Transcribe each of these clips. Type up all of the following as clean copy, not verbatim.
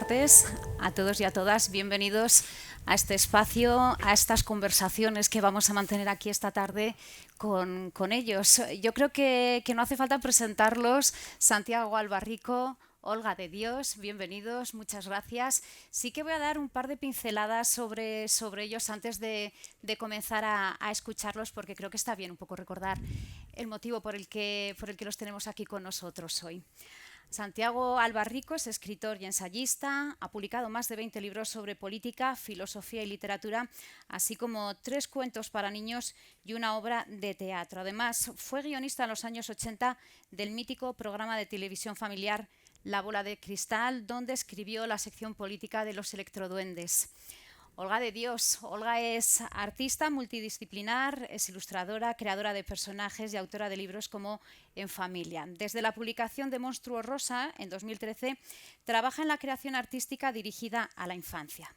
tardes a todos y a todas. Bienvenidos a este espacio, a estas conversaciones que vamos a mantener aquí esta tarde con ellos. Yo creo que no hace falta presentarlos. Santiago Albarrico, Olga de Dios, bienvenidos, muchas gracias. Sí que voy a dar un par de pinceladas sobre ellos antes de comenzar a escucharlos, porque creo que está bien un poco recordar el motivo por el que los tenemos aquí con nosotros hoy. Santiago Albarrico es escritor y ensayista, ha publicado más de 20 libros sobre política, filosofía y literatura, así como 3 cuentos para niños y una obra de teatro. Además, fue guionista en los años 80 del mítico programa de televisión familiar La Bola de Cristal, donde escribió la sección política de Los Electroduendes. Olga de Dios. Olga es artista multidisciplinar, es ilustradora, creadora de personajes y autora de libros como En Familia. Desde la publicación de Monstruo Rosa en 2013, trabaja en la creación artística dirigida a la infancia.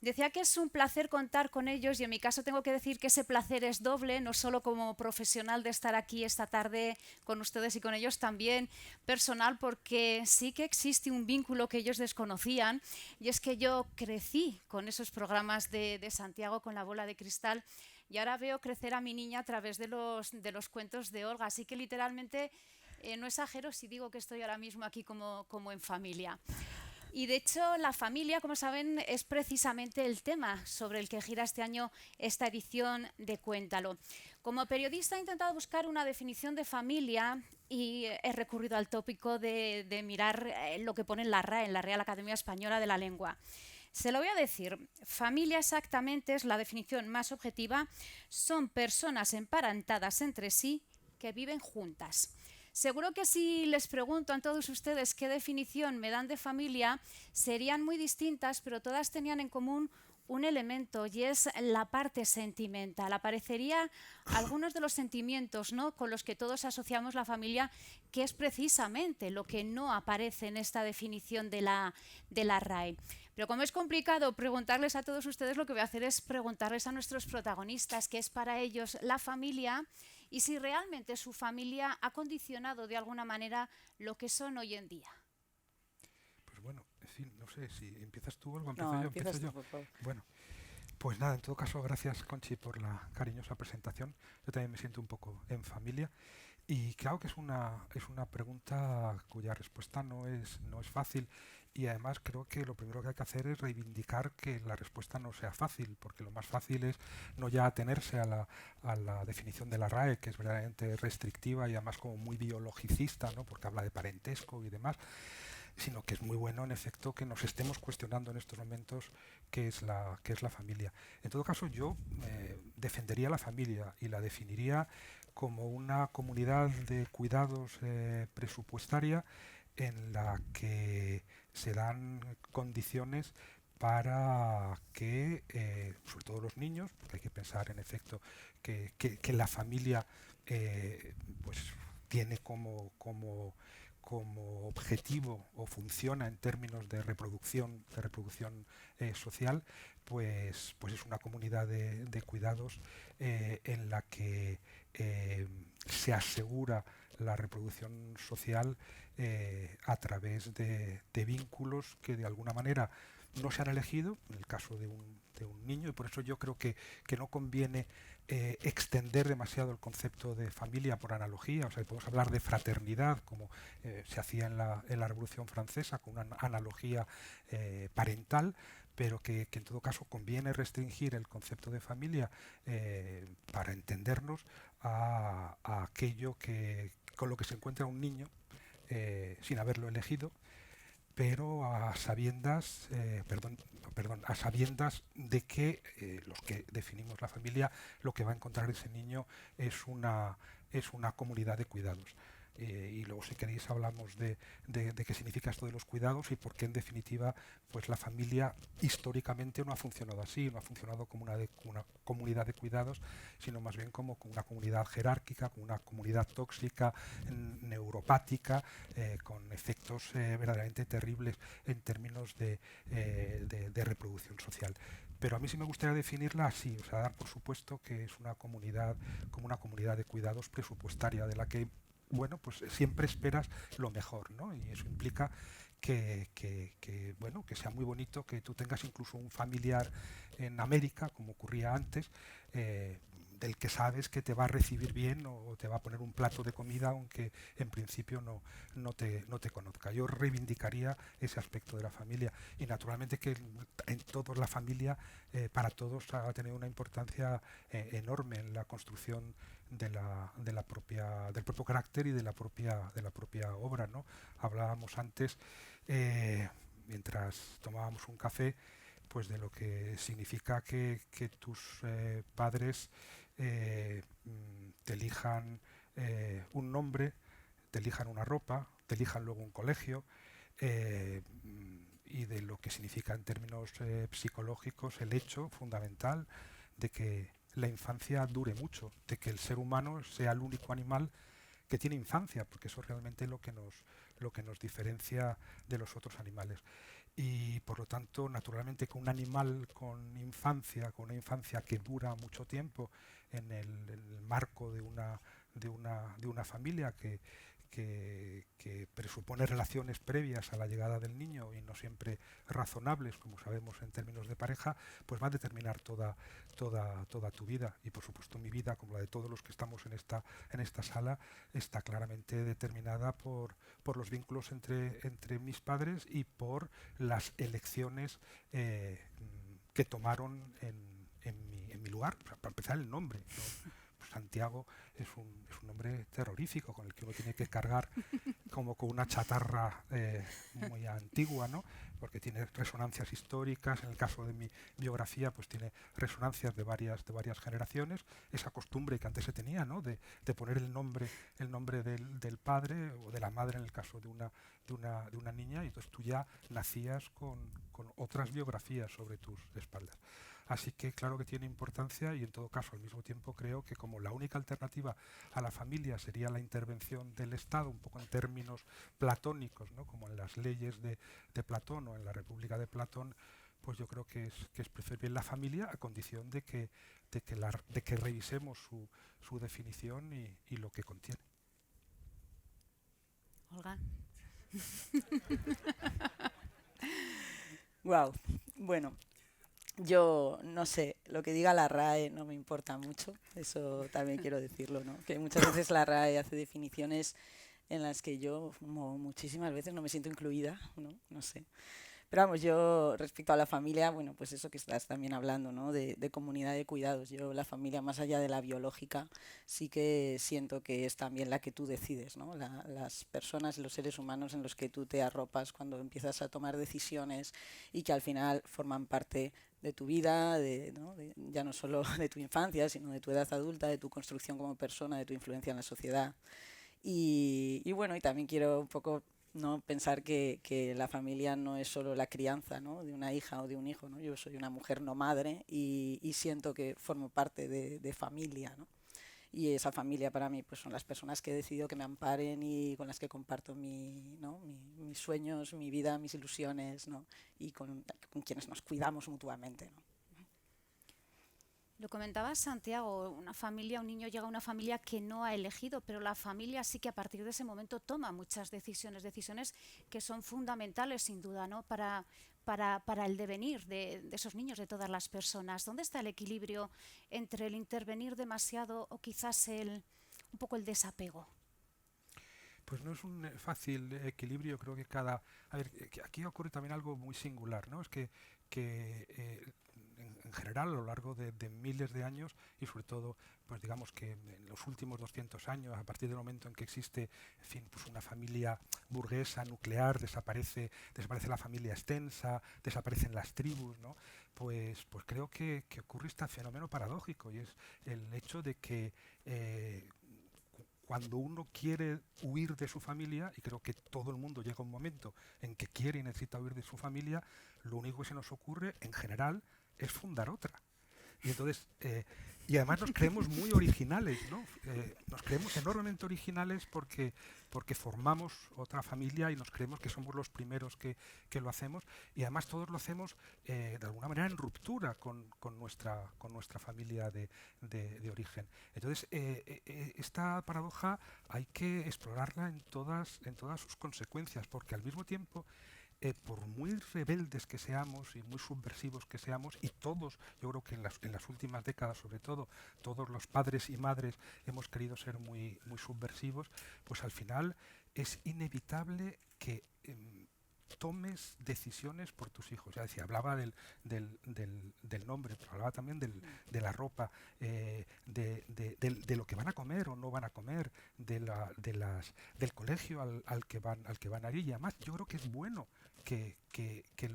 Decía que es un placer contar con ellos y en mi caso tengo que decir que ese placer es doble, no solo como profesional de estar aquí esta tarde con ustedes y con ellos, también personal, porque sí que existe un vínculo que ellos desconocían, y es que yo crecí con esos programas de Santiago, con La Bola de Cristal, y ahora veo crecer a mi niña a través de los cuentos de Olga, así que literalmente no exagero si digo que estoy ahora mismo aquí como en familia. Y de hecho, la familia, como saben, es precisamente el tema sobre el que gira este año esta edición de Cuéntalo. Como periodista he intentado buscar una definición de familia y he recurrido al tópico de mirar lo que pone en la RAE, en la Real Academia Española de la Lengua. Se lo voy a decir. Familia exactamente es la definición más objetiva. Son personas emparentadas entre sí que viven juntas. Seguro que si les pregunto a todos ustedes qué definición me dan de familia, serían muy distintas, pero todas tenían en común un elemento, y es la parte sentimental. Aparecería algunos de los sentimientos, ¿no?, con los que todos asociamos la familia, que es precisamente lo que no aparece en esta definición de la RAE. Pero como es complicado preguntarles a todos ustedes, lo que voy a hacer es preguntarles a nuestros protagonistas qué es para ellos la familia y si realmente su familia ha condicionado de alguna manera lo que son hoy en día. Pues bueno, en fin, no sé si empiezas tú o algo, empiezo No, yo, empiezo empiezas tú, yo. por favor. Bueno, pues nada, en todo caso, gracias Conchi por la cariñosa presentación. Yo también me siento un poco en familia y claro que es una pregunta cuya respuesta no es fácil, y además creo que lo primero que hay que hacer es reivindicar que la respuesta no sea fácil, porque lo más fácil es no ya atenerse a la definición de la RAE, que es verdaderamente restrictiva y además como muy biologicista, ¿no?, porque habla de parentesco y demás, sino que es muy bueno, en efecto, que nos estemos cuestionando en estos momentos qué es la familia. En todo caso, yo defendería la familia y la definiría como una comunidad de cuidados presupuestaria en la que se dan condiciones para que, sobre todo los niños, porque hay que pensar en efecto que la familia pues tiene como objetivo o funciona en términos de reproducción social, pues es una comunidad de cuidados en la que se asegura la reproducción social a través de vínculos que de alguna manera no se han elegido, en el caso de un niño, y por eso yo creo que no conviene extender demasiado el concepto de familia por analogía. O sea, podemos hablar de fraternidad, como se hacía en la Revolución Francesa, con una analogía parental, pero que en todo caso conviene restringir el concepto de familia para entendernos a aquello con lo que se encuentra un niño sin haberlo elegido, pero a sabiendas de que los que definimos la familia, lo que va a encontrar ese niño es una comunidad de cuidados. Y luego, si queréis, hablamos de qué significa esto de los cuidados y por qué, en definitiva, pues la familia históricamente no ha funcionado así, no ha funcionado como una comunidad de cuidados, sino más bien como una comunidad jerárquica, como una comunidad tóxica, neuropática, con efectos verdaderamente terribles en términos de reproducción social. Pero a mí sí me gustaría definirla así, o sea, dar por supuesto que es una comunidad como una comunidad de cuidados presupuestaria, de la que, bueno, pues siempre esperas lo mejor, ¿no? Y eso implica bueno, que sea muy bonito que tú tengas incluso un familiar en América, como ocurría antes, del que sabes que te va a recibir bien o te va a poner un plato de comida, aunque en principio no te conozca. Yo reivindicaría ese aspecto de la familia y naturalmente que en toda la familia, para todos, ha tenido una importancia enorme en la construcción del propio carácter y de la propia obra, ¿no? Hablábamos antes, mientras tomábamos un café, pues de lo que significa que tus padres te elijan un nombre, te elijan una ropa, te elijan luego un colegio, y de lo que significa en términos psicológicos el hecho fundamental de que la infancia dure mucho, de que el ser humano sea el único animal que tiene infancia, porque eso es realmente lo que nos diferencia de los otros animales. Y por lo tanto, naturalmente, que un animal con infancia, con una infancia que dura mucho tiempo en el marco de una familia que presupone relaciones previas a la llegada del niño y no siempre razonables, como sabemos en términos de pareja, pues va a determinar toda tu vida. Y por supuesto mi vida, como la de todos los que estamos en esta sala, está claramente determinada por los vínculos entre mis padres y por las elecciones que tomaron en mi lugar. O sea, para empezar, el nombre, ¿no? Santiago es un nombre terrorífico con el que uno tiene que cargar como con una chatarra muy antigua, ¿no? Porque tiene resonancias históricas. En el caso de mi biografía, pues tiene resonancias de varias generaciones. Esa costumbre que antes se tenía, ¿no? De poner el nombre del padre o de la madre en el caso de una niña, y entonces tú ya nacías con otras biografías sobre tus espaldas. Así que claro que tiene importancia y en todo caso al mismo tiempo creo que como la única alternativa a la familia sería la intervención del Estado, un poco en términos platónicos, ¿no? Como en las leyes de Platón o en la República de Platón, pues yo creo que es preferible la familia a condición de que revisemos su definición y lo que contiene. Olga. Wow. Bueno, yo no sé, lo que diga la RAE no me importa mucho, eso también quiero decirlo, ¿no? Que muchas veces la RAE hace definiciones en las que yo muchísimas veces no me siento incluida, ¿no? No sé. Pero vamos, yo respecto a la familia, bueno, pues eso que estás también hablando, ¿no? De comunidad de cuidados. Yo la familia, más allá de la biológica, sí que siento que es también la que tú decides, ¿no? Las personas, los seres humanos en los que tú te arropas cuando empiezas a tomar decisiones y que al final forman parte de tu vida, ¿no? Ya no solo de tu infancia, sino de tu edad adulta, de tu construcción como persona, de tu influencia en la sociedad. Y bueno, y también quiero un poco, ¿no? Pensar que la familia no es solo la crianza, ¿no? De una hija o de un hijo, ¿no? Yo soy una mujer no madre y siento que formo parte de familia, ¿no? Y esa familia para mí pues son las personas que he decidido que me amparen y con las que comparto ¿no? mis sueños, mi vida, mis ilusiones, ¿no? Y con quienes nos cuidamos mutuamente, ¿no? Lo comentaba Santiago, una familia, un niño llega a una familia que no ha elegido, pero la familia sí que a partir de ese momento toma muchas decisiones que son fundamentales sin duda, ¿no? Para el devenir de esos niños, de todas las personas. ¿Dónde está el equilibrio entre el intervenir demasiado o quizás un poco el desapego? Pues no es un fácil equilibrio, creo que cada... A ver, que aquí ocurre también algo muy singular, ¿no? Es que en general a lo largo de miles de años y sobre todo, pues digamos que en los últimos 200 años, a partir del momento en que existe, en fin, pues una familia burguesa, nuclear, desaparece la familia extensa, desaparecen las tribus, ¿no? Pues creo que ocurre este fenómeno paradójico y es el hecho de que cuando uno quiere huir de su familia, y creo que todo el mundo llega a un momento en que quiere y necesita huir de su familia, lo único que se nos ocurre, en general, es fundar otra. Y entonces, y además nos creemos muy originales, ¿no? Nos creemos enormemente originales porque formamos otra familia y nos creemos que somos los primeros que lo hacemos, y además todos lo hacemos de alguna manera en ruptura con nuestra familia de origen. Entonces, esta paradoja hay que explorarla en todas sus consecuencias, porque al mismo tiempo por muy rebeldes que seamos y muy subversivos que seamos, y todos, yo creo que en las últimas décadas sobre todo, todos los padres y madres hemos querido ser muy subversivos, pues al final es inevitable que tomes decisiones por tus hijos. Ya decía, hablaba del nombre, pero hablaba también de la ropa, de lo que van a comer o no van a comer, del colegio al que van a ir. Y además yo creo que es bueno que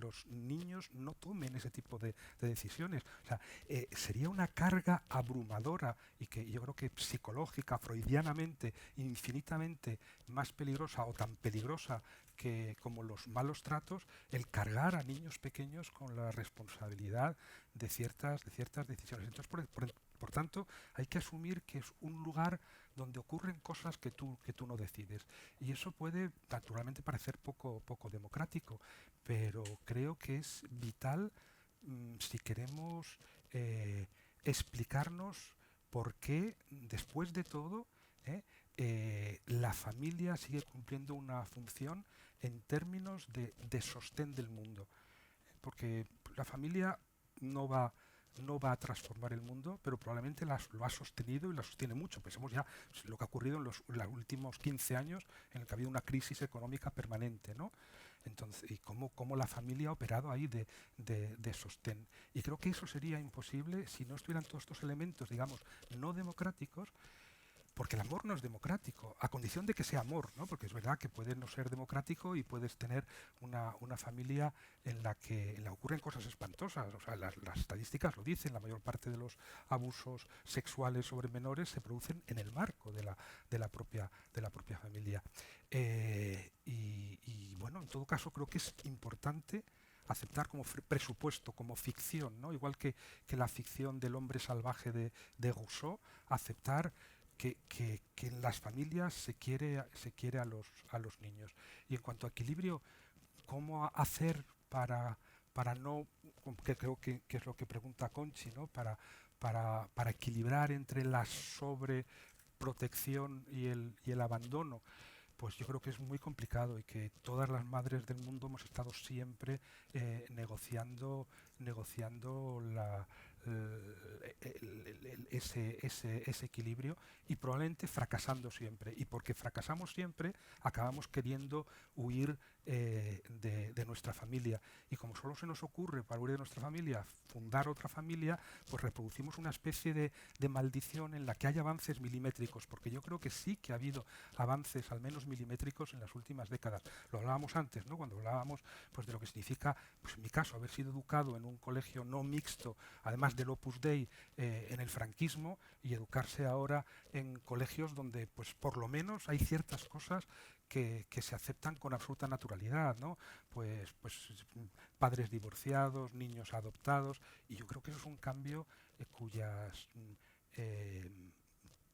los niños no tomen ese tipo de decisiones. O sea, sería una carga abrumadora y que yo creo que psicológica, freudianamente, infinitamente más peligrosa o tan peligrosa que como los malos tratos, el cargar a niños pequeños con la responsabilidad de ciertas decisiones. Entonces, por tanto, hay que asumir que es un lugar donde ocurren cosas que tú no decides. Y eso puede naturalmente parecer poco democrático, pero creo que es vital si queremos explicarnos por qué, después de todo, la familia sigue cumpliendo una función en términos de sostén del mundo. Porque la familia no va a transformar el mundo, pero probablemente lo ha sostenido y la sostiene mucho. Pensemos ya lo que ha ocurrido en los últimos 15 años, en el que ha habido una crisis económica permanente, ¿no? Entonces, y cómo la familia ha operado ahí de sostén. Y creo que eso sería imposible si no estuvieran todos estos elementos, digamos, no democráticos, porque el amor no es democrático, a condición de que sea amor, ¿no? Porque es verdad que puede no ser democrático y puedes tener una familia en la que ocurren cosas espantosas. O sea, las estadísticas lo dicen, la mayor parte de los abusos sexuales sobre menores se producen en el marco de la propia familia. Y bueno, en todo caso creo que es importante aceptar como presupuesto, como ficción, ¿no? Igual que la ficción del hombre salvaje de Rousseau, aceptar que en las familias se quiere a los niños. Y en cuanto a equilibrio, ¿cómo hacer para no, que creo que es lo que pregunta Conchi, ¿no? Para equilibrar entre la sobreprotección y el abandono? Pues yo creo que es muy complicado y que todas las madres del mundo hemos estado siempre negociando ese equilibrio y probablemente fracasando siempre. Y porque fracasamos siempre, acabamos queriendo huir de nuestra familia. Y como solo se nos ocurre para huir de nuestra familia fundar otra familia, pues reproducimos una especie de maldición en la que hay avances milimétricos, porque yo creo que sí que ha habido avances al menos milimétricos en las últimas décadas. Lo hablábamos antes, ¿no? Cuando hablábamos pues, de lo que significa, pues en mi caso, haber sido educado en un colegio no mixto, además del Opus Dei, en el franquismo, y educarse ahora en colegios donde pues por lo menos hay ciertas cosas que se aceptan con absoluta naturalidad, ¿no? Pues padres divorciados, niños adoptados, y yo creo que eso es un cambio cuyas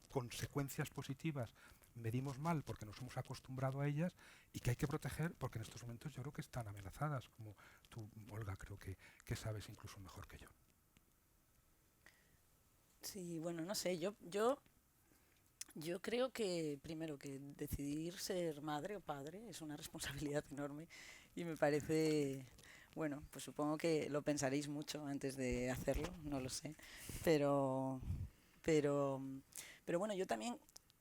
consecuencias positivas medimos mal porque nos hemos acostumbrado a ellas y que hay que proteger porque en estos momentos yo creo que están amenazadas, como tú, Olga, creo que sabes incluso mejor que yo. Sí, bueno, no sé, yo creo que primero que decidir ser madre o padre es una responsabilidad enorme y me parece, bueno, pues supongo que lo pensaréis mucho antes de hacerlo, no lo sé, pero, pero, pero bueno, yo también,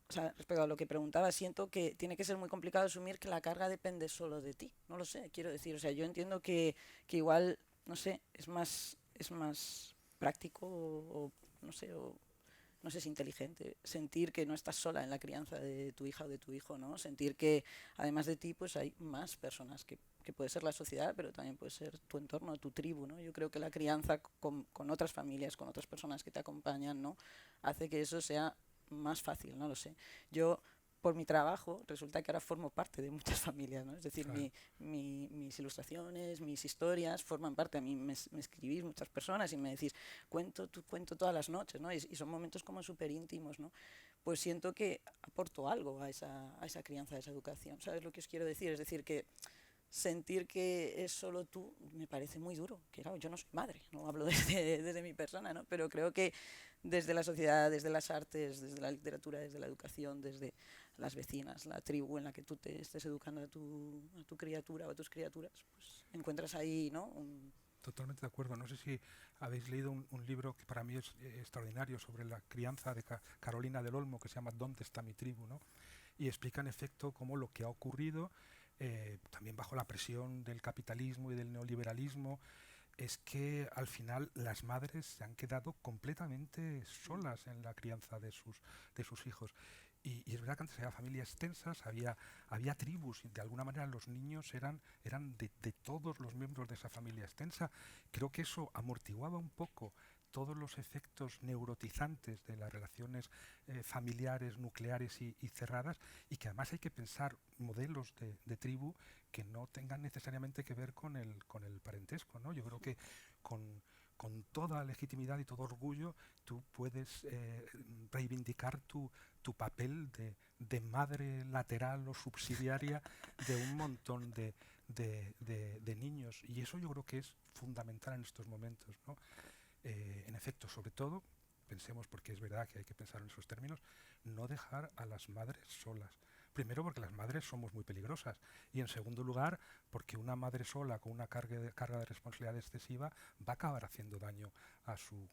o sea, respecto a lo que preguntaba, siento que tiene que ser muy complicado asumir que la carga depende solo de ti, no lo sé, quiero decir, o sea, yo entiendo que igual, no sé, es más práctico o no sé, o no sé, es inteligente, sentir que no estás sola en la crianza de tu hija o de tu hijo, ¿no? Sentir que además de ti pues hay más personas, que puede ser la sociedad, pero también puede ser tu entorno, tu tribu, ¿no? Yo creo que la crianza con otras familias, con otras personas que te acompañan, ¿no? Hace que eso sea más fácil, no lo sé. Yo por mi trabajo resulta que ahora formo parte de muchas familias, ¿no? Es decir, Claro. mis ilustraciones, mis historias forman parte. A mí me escribís muchas personas y me decís, cuento todas las noches, ¿no? Y son momentos como súper íntimos, ¿no? Pues siento que aporto algo a esa crianza, a esa educación. ¿Sabes lo que os quiero decir? Es decir, que sentir que es solo tú me parece muy duro. Que claro, yo no soy madre, no hablo desde mi persona, ¿no? Pero creo que desde la sociedad, desde las artes, desde la literatura, desde la educación, desde las vecinas, la tribu en la que tú te estés educando a tu criatura o a tus criaturas, pues encuentras ahí, ¿no? Totalmente de acuerdo. No sé si habéis leído un libro que para mí es extraordinario sobre la crianza de Carolina del Olmo, que se llama ¿Dónde está mi tribu?, ¿no? Y explica en efecto cómo lo que ha ocurrido, también bajo la presión del capitalismo y del neoliberalismo, es que al final las madres se han quedado completamente solas en la crianza de sus hijos. Y es verdad que antes había familias tensas, había tribus, y de alguna manera los niños eran de todos los miembros de esa familia extensa. Creo que eso amortiguaba un poco todos los efectos neurotizantes de las relaciones familiares, nucleares y cerradas, y que además hay que pensar modelos de tribu que no tengan necesariamente que ver con el parentesco, ¿no? Yo creo que con toda legitimidad y todo orgullo tú puedes reivindicar tu papel de madre lateral o subsidiaria de un montón de niños, y eso yo creo que es fundamental en estos momentos, ¿no? En efecto, sobre todo, pensemos, porque es verdad que hay que pensar en esos términos, no dejar a las madres solas. Primero, porque las madres somos muy peligrosas, y en segundo lugar, porque una madre sola con una carga de responsabilidad excesiva va a acabar haciendo daño a su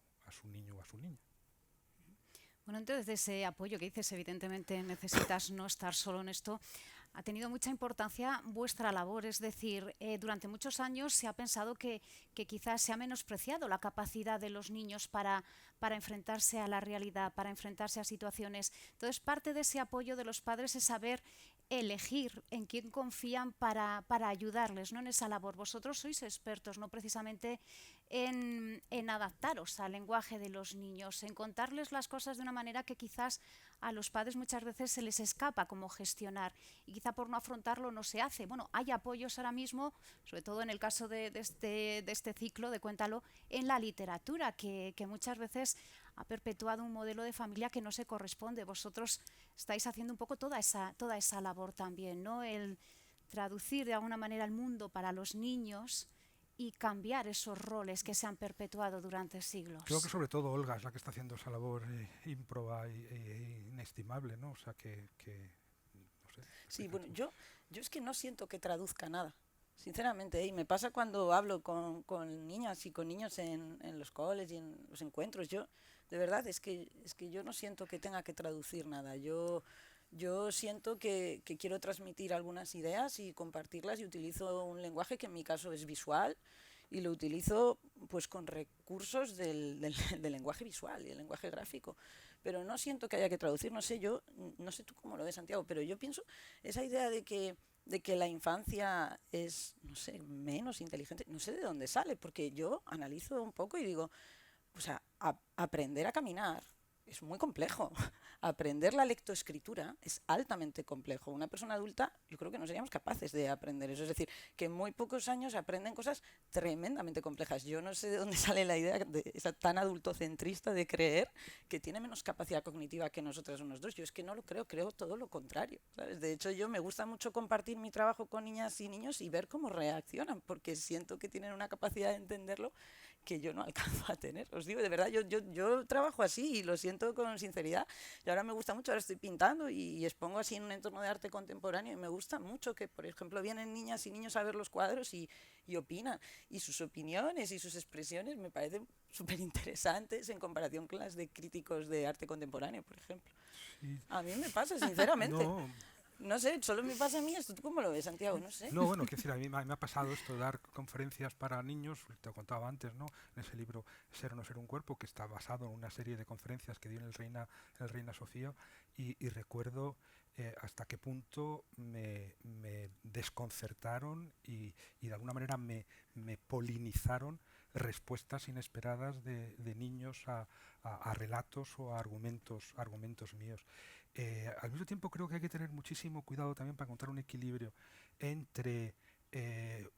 niño o a su niña. Bueno, entonces de ese apoyo que dices, evidentemente necesitas no estar solo en esto. Ha tenido mucha importancia vuestra labor, es decir, durante muchos años se ha pensado que quizás se ha menospreciado la capacidad de los niños para enfrentarse a la realidad, para enfrentarse a situaciones. Entonces, parte de ese apoyo de los padres es saber elegir en quién confían para ayudarles, ¿no?, en esa labor. Vosotros sois expertos, no precisamente en adaptaros al lenguaje de los niños, en contarles las cosas de una manera que quizás a los padres muchas veces se les escapa cómo gestionar, y quizá por no afrontarlo no se hace. Bueno, hay apoyos ahora mismo, sobre todo en el caso de este ciclo de Cuéntalo, en la literatura, que muchas veces ha perpetuado un modelo de familia que no se corresponde. Vosotros estáis haciendo un poco toda esa labor también, ¿no? El traducir de alguna manera el mundo para los niños y cambiar esos roles que se han perpetuado durante siglos. Creo que sobre todo Olga es la que está haciendo esa labor ímproba e inestimable, ¿no? O sea que no sé. Sí, bueno, yo es que no siento que traduzca nada, sinceramente, y me pasa cuando hablo con niñas y con niños en los coles y en los encuentros. Yo, de verdad, es que yo no siento que tenga que traducir nada. Yo siento que quiero transmitir algunas ideas y compartirlas, y utilizo un lenguaje que en mi caso es visual, y lo utilizo pues con recursos del lenguaje visual y el lenguaje gráfico. Pero no siento que haya que traducir, no sé, no sé tú cómo lo ves, Santiago, pero yo pienso esa idea de que la infancia es, no sé, menos inteligente, no sé de dónde sale, porque yo analizo un poco y digo, o sea, aprender a caminar es muy complejo. Aprender la lectoescritura es altamente complejo. Una persona adulta, yo creo que no seríamos capaces de aprender eso. Es decir, que en muy pocos años aprenden cosas tremendamente complejas. Yo no sé de dónde sale la idea de esa tan adultocentrista de creer que tiene menos capacidad cognitiva que nosotras unos dos. Yo es que no lo creo todo lo contrario, ¿sabes? De hecho, yo me gusta mucho compartir mi trabajo con niñas y niños y ver cómo reaccionan, porque siento que tienen una capacidad de entenderlo que yo no alcanzo a tener. Os digo, de verdad, yo trabajo así y lo siento con sinceridad. Y ahora me gusta mucho, ahora estoy pintando y expongo así en un entorno de arte contemporáneo, y me gusta mucho que, por ejemplo, vienen niñas y niños a ver los cuadros y opinan. Y sus opiniones y sus expresiones me parecen súper interesantes en comparación con las de críticos de arte contemporáneo, por ejemplo. Sí. A mí me pasa, sinceramente. No. No sé, solo me pasa a mí esto. ¿Tú cómo lo ves, Santiago? No sé. No, bueno, quiero decir, a mí me ha pasado esto de dar conferencias para niños, te lo contaba antes, ¿no? En ese libro Ser o no ser un cuerpo, que está basado en una serie de conferencias que dio en el Reina Sofía, y recuerdo hasta qué punto me desconcertaron y de alguna manera me polinizaron respuestas inesperadas de niños a relatos o a argumentos míos. Al mismo tiempo creo que hay que tener muchísimo cuidado también para encontrar un equilibrio entre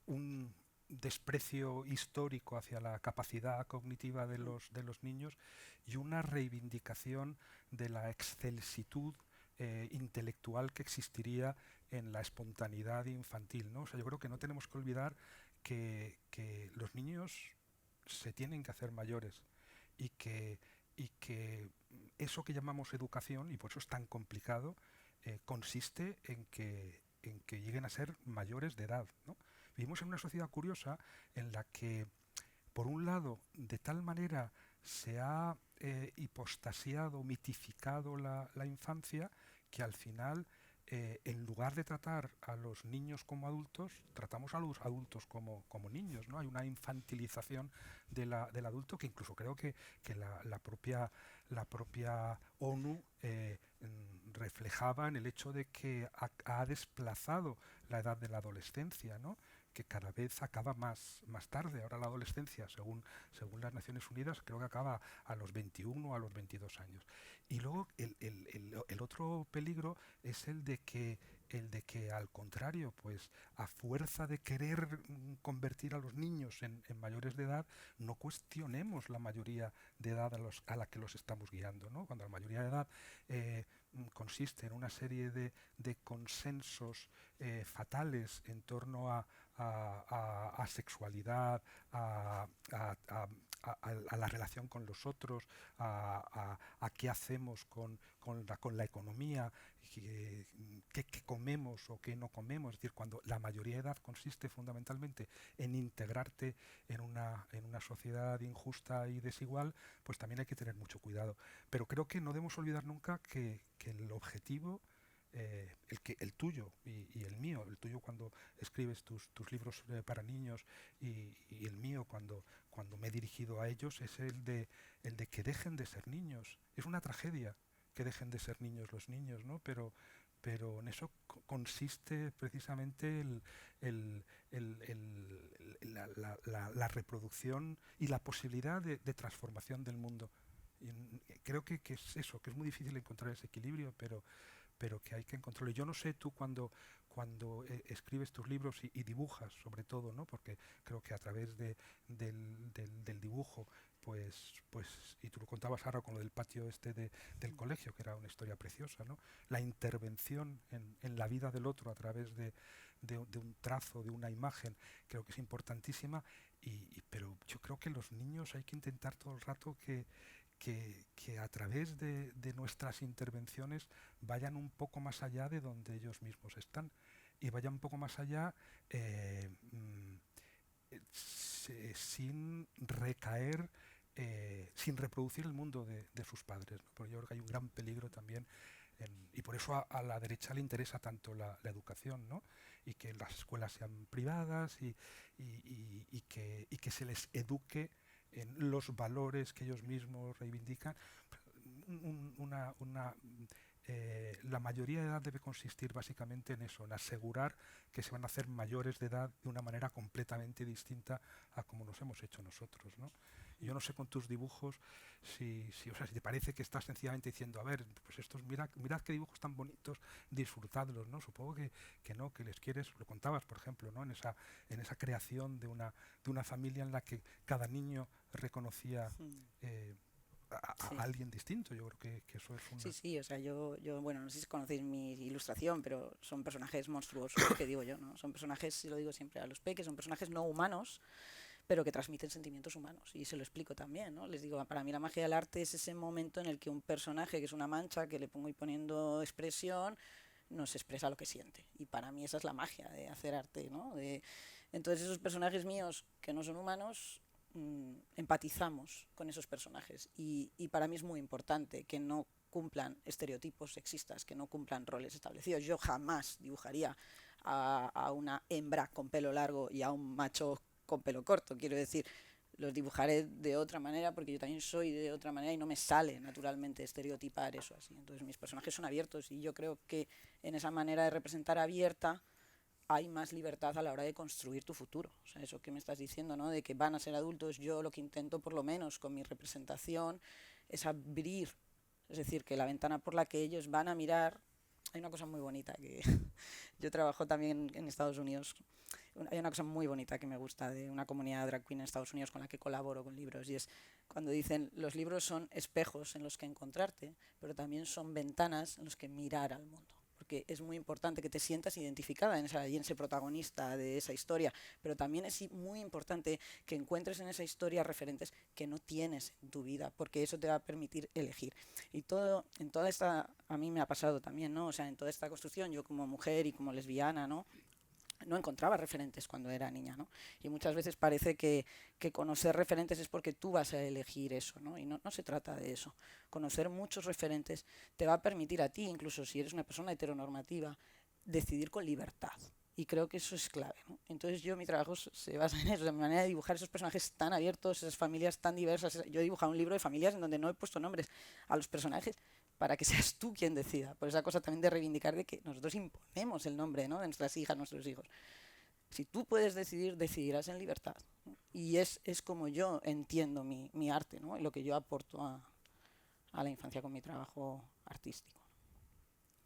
un desprecio histórico hacia la capacidad cognitiva de los niños y una reivindicación de la excelsitud intelectual que existiría en la espontaneidad infantil, ¿no? O sea, yo creo que no tenemos que olvidar que los niños se tienen que hacer mayores y que eso que llamamos educación, y por eso es tan complicado, consiste en que lleguen a ser mayores de edad, ¿no? Vivimos en una sociedad curiosa en la que, por un lado, de tal manera se ha hipostasiado, mitificado la infancia, que al final, en lugar de tratar a los niños como adultos, tratamos a los adultos como niños, ¿no? Hay una infantilización del adulto que incluso creo que la propia ONU reflejaba en el hecho de que ha desplazado la edad de la adolescencia, ¿no? Que cada vez acaba más tarde. Ahora la adolescencia, según las Naciones Unidas, creo que acaba a los 21 o a los 22 años. Y luego el otro peligro es el de que al contrario, pues a fuerza de querer convertir a los niños en mayores de edad, no cuestionemos la mayoría de edad a la que los estamos guiando, ¿no? Cuando la mayoría de edad consiste en una serie de consensos fatales en torno a sexualidad, a la relación con los otros, a qué hacemos con la economía, qué comemos o qué no comemos. Es decir, cuando la mayoría de edad consiste fundamentalmente en integrarte en una sociedad injusta y desigual, pues también hay que tener mucho cuidado. Pero creo que no debemos olvidar nunca que el objetivo, el tuyo y el mío, el tuyo cuando escribes tus libros para niños y el mío cuando me he dirigido a ellos, es el de que dejen de ser niños. Es una tragedia que dejen de ser niños los niños, ¿no? Pero en eso consiste precisamente la reproducción y la posibilidad de transformación del mundo. Y creo que es eso, que es muy difícil encontrar ese equilibrio, pero que hay que encontrarlo. Yo no sé tú cuando escribes tus libros y dibujas sobre todo, ¿no? Porque creo que a través del dibujo, pues, y tú lo contabas ahora con lo del patio del colegio, que era una historia preciosa, ¿no? La intervención en la vida del otro a través de un trazo, de una imagen, creo que es importantísima, pero yo creo que los niños hay que intentar todo el rato que a través de nuestras intervenciones vayan un poco más allá de donde ellos mismos están y vayan un poco más allá sin recaer, sin reproducir el mundo de sus padres, ¿no? Porque yo creo que hay un gran peligro también y por eso a la derecha le interesa tanto la educación, ¿no? Y que las escuelas sean privadas y que se les eduque en los valores que ellos mismos reivindican. La mayoría de edad debe consistir básicamente en eso, en asegurar que se van a hacer mayores de edad de una manera completamente distinta a como nos hemos hecho nosotros, ¿no? Y yo no sé con tus dibujos o sea, si te parece que estás sencillamente diciendo, a ver, pues estos, mirad qué dibujos tan bonitos, disfrutadlos, ¿no? Supongo que no, que les quieres, lo contabas, por ejemplo, ¿no? En esa creación de una familia en la que cada niño reconocía Sí. a alguien distinto. Yo creo que eso es una... Sí, sí, o sea, bueno, no sé si conocéis mi ilustración, pero son personajes monstruosos, que digo yo, ¿no? Son personajes, y lo digo siempre a los peques, son personajes no humanos, pero que transmiten sentimientos humanos. Y se lo explico también, ¿no? Les digo, para mí la magia del arte es ese momento en el que un personaje, que es una mancha, que le pongo y poniendo expresión, nos expresa lo que siente. Y para mí esa es la magia de hacer arte, ¿no? Entonces esos personajes míos que no son humanos, empatizamos con esos personajes y para mí es muy importante que no cumplan estereotipos sexistas, que no cumplan roles establecidos. Yo jamás dibujaría a una hembra con pelo largo y a un macho con pelo corto, quiero decir, los dibujaré de otra manera porque yo también soy de otra manera y no me sale naturalmente estereotipar eso así. Entonces mis personajes son abiertos y yo creo que en esa manera de representar abierta hay más libertad a la hora de construir tu futuro. O sea, eso que me estás diciendo, ¿no? De que van a ser adultos, yo lo que intento por lo menos con mi representación es abrir, es decir, que la ventana por la que ellos van a mirar, hay una cosa muy bonita que yo trabajo también en Estados Unidos Hay una cosa muy bonita que me gusta de una comunidad drag queen en Estados Unidos con la que colaboro con libros, y es cuando dicen los libros son espejos en los que encontrarte, pero también son ventanas en los que mirar al mundo. Porque es muy importante que te sientas identificada en ese protagonista de esa historia, pero también es muy importante que encuentres en esa historia referentes que no tienes en tu vida, porque eso te va a permitir elegir. Y todo, en toda esta, a mí me ha pasado también, ¿no? O sea, en toda esta construcción, yo como mujer y como lesbiana, ¿no? No encontraba referentes cuando era niña, ¿no? Y muchas veces parece que conocer referentes es porque tú vas a elegir eso, ¿no? Y no se trata de eso. Conocer muchos referentes te va a permitir a ti, incluso si eres una persona heteronormativa, decidir con libertad. Y creo que eso es clave, ¿no? Entonces mi trabajo se basa en eso, en mi manera de dibujar esos personajes tan abiertos, esas familias tan diversas. Yo he dibujado un libro de familias en donde no he puesto nombres a los personajes para que seas tú quien decida. Por esa cosa también de reivindicar de que nosotros imponemos el nombre, ¿no?, de nuestras hijas, nuestros hijos. Si tú puedes decidir, decidirás en libertad, ¿no? Y es como yo entiendo mi arte, ¿no?, y lo que yo aporto a la infancia con mi trabajo artístico.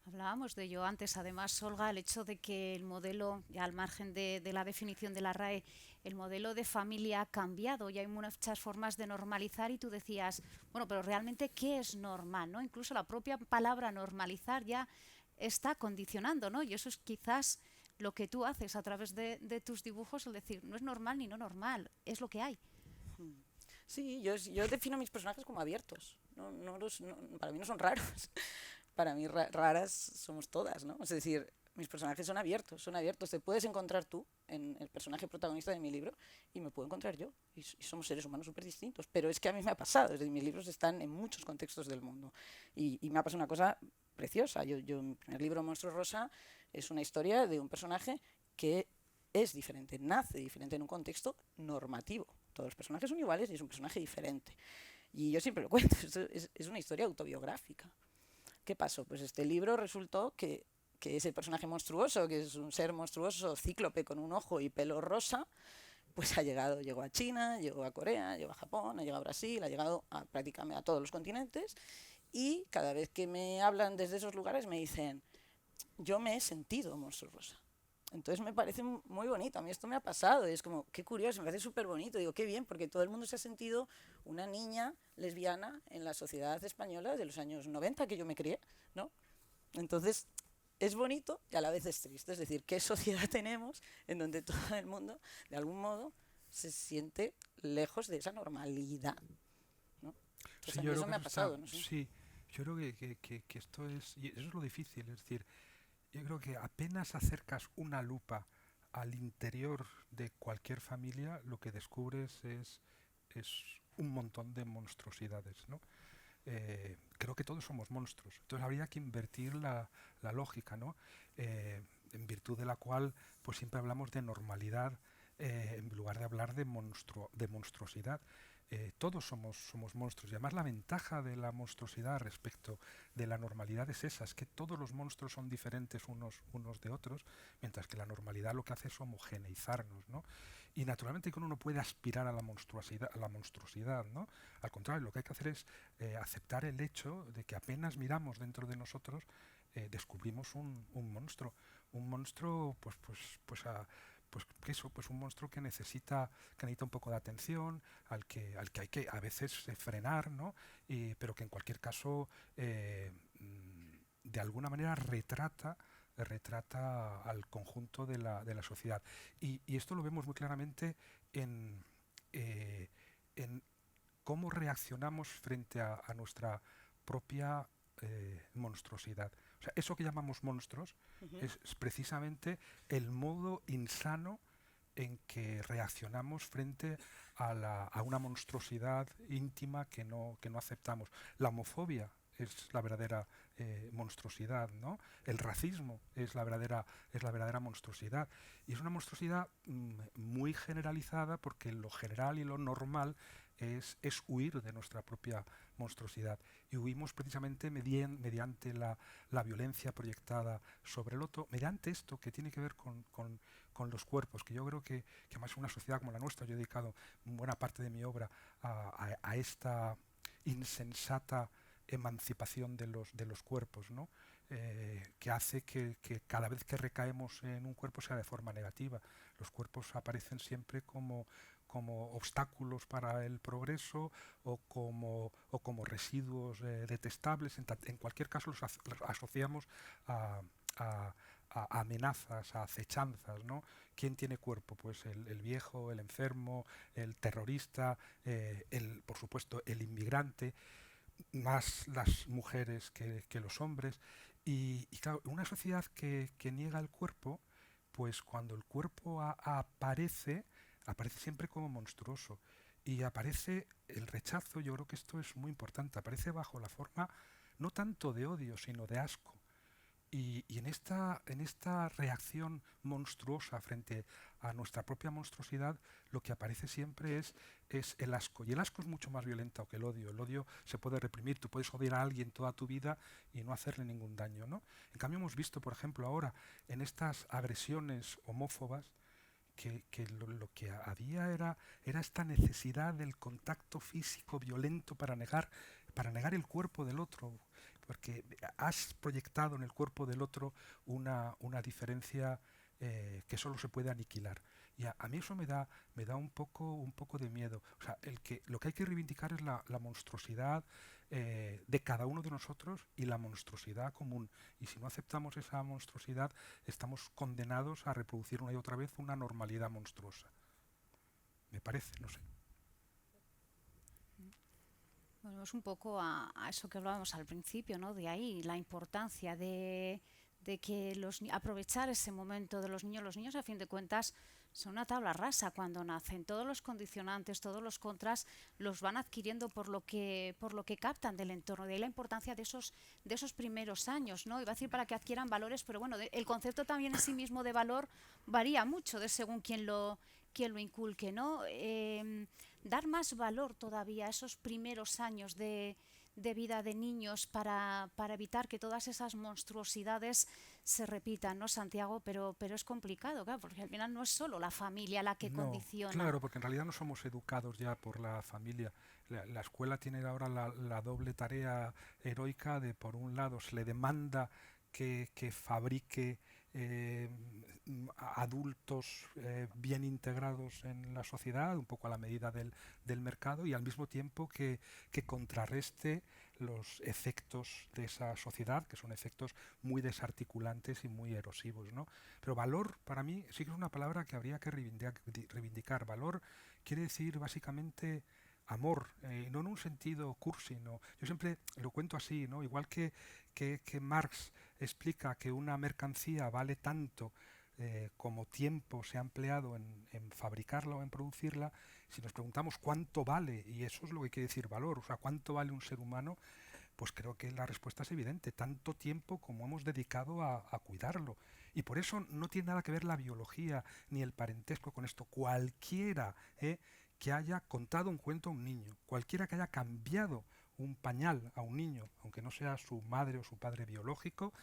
Hablábamos de ello antes, además, Olga, el hecho de que el modelo, ya al margen de la definición de la RAE, el modelo de familia ha cambiado y hay muchas formas de normalizar, y tú decías, bueno, pero realmente, ¿qué es normal?, ¿no? Incluso la propia palabra normalizar ya está condicionando, ¿no? Y eso es quizás lo que tú haces a través de tus dibujos, el decir, no es normal ni no normal, es lo que hay. Sí, yo defino mis personajes como abiertos. Para mí no son raros. Para mí raras somos todas, ¿no? Es decir, mis personajes son abiertos, son abiertos. Te puedes encontrar tú en el personaje protagonista de mi libro y me puedo encontrar yo. Y somos seres humanos súper distintos. Pero es que a mí me ha pasado. Es decir, mis libros están en muchos contextos del mundo. Y me ha pasado una cosa preciosa. Mi primer libro, Monstruo Rosa, es una historia de un personaje que es diferente, nace diferente en un contexto normativo. Todos los personajes son iguales y es un personaje diferente. Y yo siempre lo cuento, es una historia autobiográfica. ¿Qué pasó? Pues este libro resultó que ese personaje monstruoso, que es un ser monstruoso, cíclope con un ojo y pelo rosa, pues llegó a China, llegó a Corea, llegó a Japón, ha llegado a Brasil, ha llegado prácticamente a todos los continentes, y cada vez que me hablan desde esos lugares me dicen, yo me he sentido monstruo rosa. Entonces me parece muy bonito, a mí esto me ha pasado, y es como, qué curioso, me parece súper bonito, digo, qué bien, porque todo el mundo se ha sentido una niña lesbiana en la sociedad española de los años 90, que yo me crié, ¿no? Entonces, es bonito y a la vez es triste, es decir, ¿qué sociedad tenemos en donde todo el mundo, de algún modo, se siente lejos de esa normalidad, ¿no? Entonces, Sí, a yo mí creo eso que me ha eso está, pasado, no sé. sí, yo creo que esto es, y eso es lo difícil, es decir, yo creo que apenas acercas una lupa al interior de cualquier familia, lo que descubres es un montón de monstruosidades, ¿no? Creo que todos somos monstruos. Entonces habría que invertir la lógica, ¿no? En virtud de la cual pues siempre hablamos de normalidad en lugar de hablar de monstruosidad. Todos somos monstruos, y además la ventaja de la monstruosidad respecto de la normalidad es esa, es que todos los monstruos son diferentes unos de otros, mientras que la normalidad lo que hace es homogeneizarnos, ¿no? Y naturalmente que uno no puede aspirar a la monstruosidad, ¿no? Al contrario, lo que hay que hacer es aceptar el hecho de que apenas miramos dentro de nosotros descubrimos un monstruo pues eso, pues un monstruo que necesita un poco de atención, al que hay que a veces frenar, ¿no? Pero que en cualquier caso de alguna manera retrata al conjunto de la sociedad. Y esto lo vemos muy claramente en cómo reaccionamos frente a nuestra propia monstruosidad. O sea, eso que llamamos monstruos es precisamente el modo insano en que reaccionamos frente a una monstruosidad íntima que no aceptamos. La homofobia es la verdadera monstruosidad, ¿no? El racismo es la verdadera monstruosidad. Y es una monstruosidad muy generalizada, porque lo general y lo normal es huir de nuestra propia monstruosidad. Y huimos precisamente mediante la violencia proyectada sobre el otro, mediante esto que tiene que ver con los cuerpos, que yo creo que además en una sociedad como la nuestra, yo he dedicado buena parte de mi obra a esta insensata emancipación de los cuerpos, ¿no? que hace que cada vez que recaemos en un cuerpo sea de forma negativa. Los cuerpos aparecen siempre como obstáculos para el progreso o como residuos detestables. En cualquier caso los asociamos a, a amenazas, a acechanzas, ¿no? ¿Quién tiene cuerpo? Pues el viejo, el enfermo, el terrorista, por supuesto el inmigrante, más las mujeres que los hombres. Y claro, una sociedad que niega el cuerpo, pues cuando el cuerpo aparece, aparece siempre como monstruoso. Y aparece el rechazo, yo creo que esto es muy importante, aparece bajo la forma no tanto de odio, sino de asco. Y en esta reacción monstruosa frente a nuestra propia monstruosidad, lo que aparece siempre es el asco. Y el asco es mucho más violento que el odio. El odio se puede reprimir. Tú puedes odiar a alguien toda tu vida y no hacerle ningún daño, ¿no? En cambio, hemos visto, por ejemplo, ahora en estas agresiones homófobas, que lo que había era esta necesidad del contacto físico violento para negar el cuerpo del otro, porque has proyectado en el cuerpo del otro una diferencia que solo se puede aniquilar. Y a mí eso me da un poco de miedo. O sea, lo que hay que reivindicar es la monstruosidad de cada uno de nosotros y la monstruosidad común. Y si no aceptamos esa monstruosidad, estamos condenados a reproducir una y otra vez una normalidad monstruosa. Me parece, no sé. Volvemos un poco a eso que hablábamos al principio, ¿no? De ahí la importancia de que aprovechar ese momento de los niños. Los niños, a fin de cuentas, son una tabla rasa cuando nacen. Todos los condicionantes, todos los contras los van adquiriendo por lo que captan del entorno. De ahí la importancia de esos primeros años, ¿no? Iba a decir para que adquieran valores, pero bueno, el concepto también en sí mismo de valor varía mucho de según quién lo inculque, ¿no? Dar más valor todavía a esos primeros años de vida de niños para evitar que todas esas monstruosidades se repitan, ¿no, Santiago? Pero es complicado, claro, porque al final no es solo la familia la que No, condiciona. claro, porque en realidad no somos educados ya por la familia. La escuela tiene ahora la doble tarea heroica de, por un lado, se le demanda que fabrique adultos bien integrados en la sociedad, un poco a la medida del mercado, y al mismo tiempo que contrarreste los efectos de esa sociedad, que son efectos muy desarticulantes y muy erosivos, ¿no? Pero valor, para mí, sí que es una palabra que habría que reivindicar. Valor quiere decir básicamente amor, no en un sentido cursi, no. Yo siempre lo cuento así, ¿no? Igual que Marx explica que una mercancía vale tanto como tiempo se ha empleado en fabricarla o en producirla, si nos preguntamos cuánto vale, y eso es lo que quiere decir valor, o sea, cuánto vale un ser humano, pues creo que la respuesta es evidente, tanto tiempo como hemos dedicado a cuidarlo. Y por eso no tiene nada que ver la biología ni el parentesco con esto. Cualquiera que haya contado un cuento a un niño, cualquiera que haya cambiado un pañal a un niño, aunque no sea su madre o su padre biológico,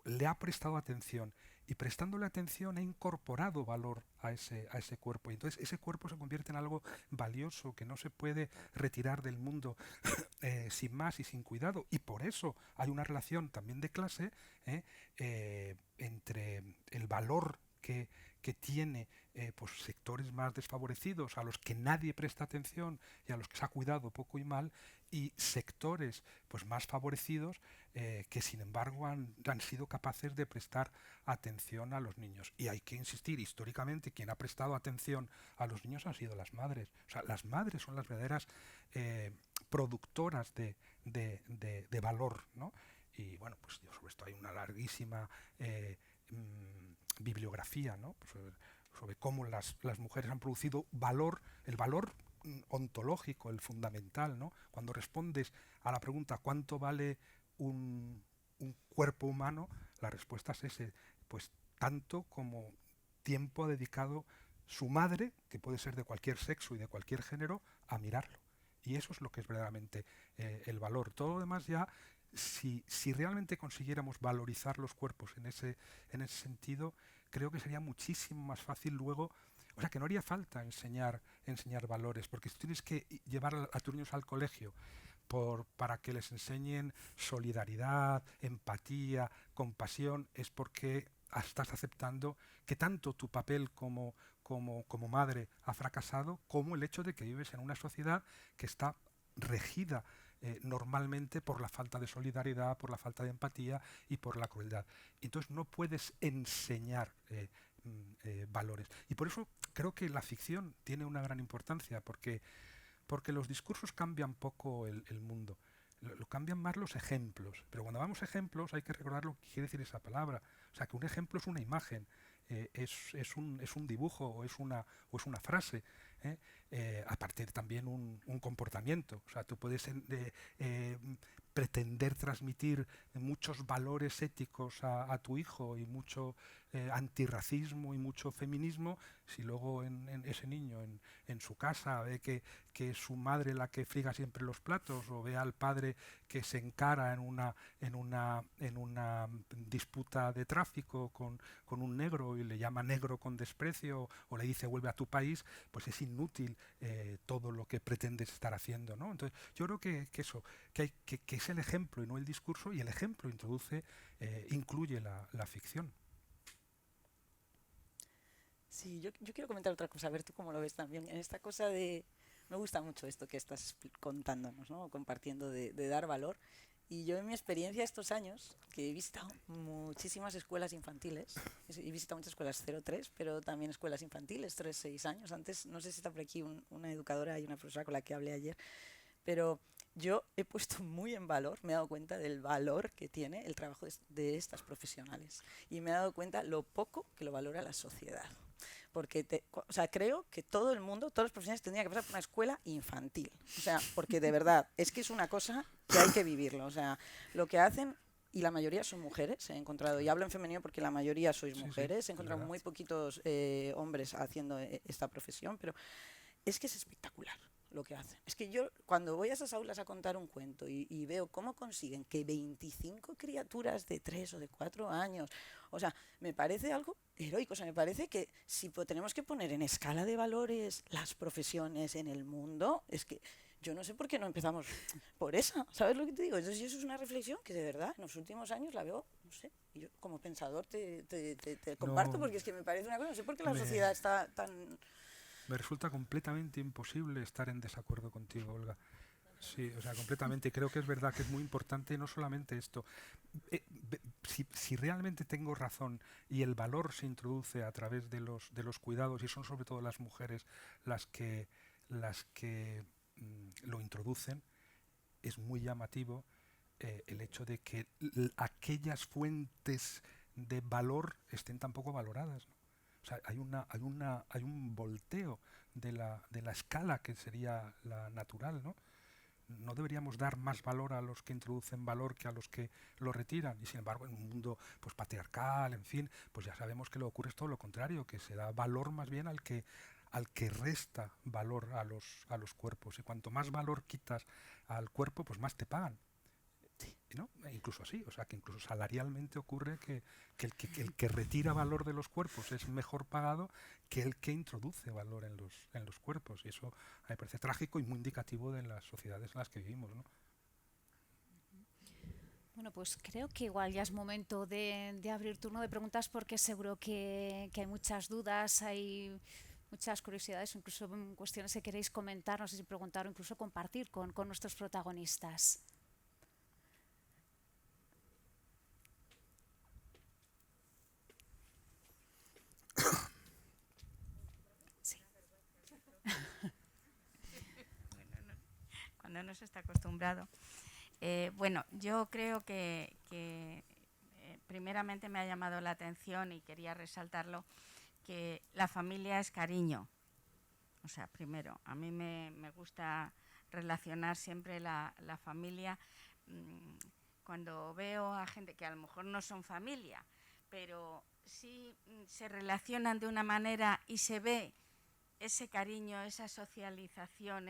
le ha prestado atención y prestándole atención ha incorporado valor a ese cuerpo. Y entonces ese cuerpo se convierte en algo valioso que no se puede retirar del mundo sin más y sin cuidado. Y por eso hay una relación también de clase entre el valor que tiene pues sectores más desfavorecidos a los que nadie presta atención y a los que se ha cuidado poco y mal, y sectores pues más favorecidos que sin embargo han sido capaces de prestar atención a los niños. Y hay que insistir, históricamente quien ha prestado atención a los niños han sido las madres. O sea, las madres son las verdaderas productoras de valor, ¿no? Y bueno, pues sobre esto hay una larguísima bibliografía, ¿no? Pues, sobre cómo las mujeres han producido valor, el valor ontológico, el fundamental, ¿no? Cuando respondes a la pregunta ¿cuánto vale un cuerpo humano? La respuesta es ese, pues tanto como tiempo ha dedicado su madre, que puede ser de cualquier sexo y de cualquier género, a mirarlo. Y eso es lo que es verdaderamente el valor. Todo lo demás ya, si realmente consiguiéramos valorizar los cuerpos en ese sentido, creo que sería muchísimo más fácil luego, o sea, que no haría falta enseñar valores, porque si tienes que llevar a tus niños al colegio para que les enseñen solidaridad, empatía, compasión, es porque estás aceptando que tanto tu papel como madre ha fracasado, como el hecho de que vives en una sociedad que está regida normalmente por la falta de solidaridad, por la falta de empatía y por la crueldad. Entonces no puedes enseñar valores. Y por eso creo que la ficción tiene una gran importancia, porque los discursos cambian poco el mundo. Lo cambian más los ejemplos. Pero cuando damos ejemplos hay que recordar lo que quiere decir esa palabra. O sea, que un ejemplo es una imagen, es un dibujo o es una frase. Aparte también un comportamiento. O sea, tú puedes pretender transmitir muchos valores éticos a tu hijo y mucho antirracismo y mucho feminismo, si luego en ese niño en su casa ve que es su madre la que friga siempre los platos, o ve al padre que se encara en una disputa de tráfico con un negro y le llama negro con desprecio, o le dice vuelve a tu país, pues es inútil todo lo que pretendes estar haciendo, ¿no? Entonces yo creo que eso, que es el ejemplo y no el discurso, y el ejemplo incluye la ficción. Sí, yo quiero comentar otra cosa, a ver tú cómo lo ves también. En esta cosa de... Me gusta mucho esto que estás contándonos, ¿no? Compartiendo de dar valor. Y yo en mi experiencia estos años, que he visitado muchísimas escuelas infantiles, he visitado muchas escuelas 0-3, pero también escuelas infantiles, 3-6 años. Antes, no sé si está por aquí una educadora y una profesora con la que hablé ayer, pero yo he puesto muy en valor, me he dado cuenta del valor que tiene el trabajo de estas profesionales. Y me he dado cuenta lo poco que lo valora la sociedad. Porque o sea, creo que todo el mundo, todos los profesionales tendrían que pasar por una escuela infantil. O sea, porque de verdad, es que es una cosa que hay que vivirlo. O sea, lo que hacen, y la mayoría son mujeres, he encontrado, y hablo en femenino porque la mayoría sois mujeres, he encontrado muy poquitos hombres haciendo esta profesión, pero es que es espectacular lo que hacen. Es que yo cuando voy a esas aulas a contar un cuento y veo cómo consiguen que 25 criaturas de 3 o de 4 años, o sea, me parece algo heroico. O sea, me parece que si tenemos que poner en escala de valores las profesiones en el mundo, es que yo no sé por qué no empezamos por esa, ¿sabes lo que te digo? Entonces eso es una reflexión que de verdad en los últimos años la veo, no sé, y yo como pensador te comparto, No, porque es que me parece una cosa, no sé por qué la sociedad está tan... me resulta completamente imposible estar en desacuerdo contigo, Olga. Sí, o sea, completamente. Creo que es verdad que es muy importante no solamente esto. Si realmente tengo razón y el valor se introduce a través de los cuidados, y son sobre todo las mujeres las que lo introducen, es muy llamativo el hecho de que aquellas fuentes de valor estén tan poco valoradas, ¿no? O sea, hay un volteo de la escala que sería la natural, ¿no? No deberíamos dar más valor a los que introducen valor que a los que lo retiran, y sin embargo en un mundo pues patriarcal, en fin, pues ya sabemos que lo ocurre es todo lo contrario, que se da valor más bien al que resta valor a los cuerpos, y cuanto más valor quitas al cuerpo, pues más te pagan, ¿no? Incluso así, o sea, que incluso salarialmente ocurre que el que retira valor de los cuerpos es mejor pagado que el que introduce valor en los cuerpos, y eso me parece trágico y muy indicativo de las sociedades en las que vivimos, ¿no? Bueno, pues creo que igual ya es momento de abrir turno de preguntas, porque seguro que hay muchas dudas, hay muchas curiosidades, incluso cuestiones que queréis comentar, no sé si preguntar o incluso compartir con nuestros protagonistas. Sí. Cuando no se está acostumbrado. Bueno, yo creo que primeramente me ha llamado la atención y quería resaltarlo, que la familia es cariño. O sea, primero, a mí me gusta relacionar siempre la familia. Cuando veo a gente que a lo mejor no son familia, pero sí se relacionan de una manera y se ve ese cariño, esa socialización,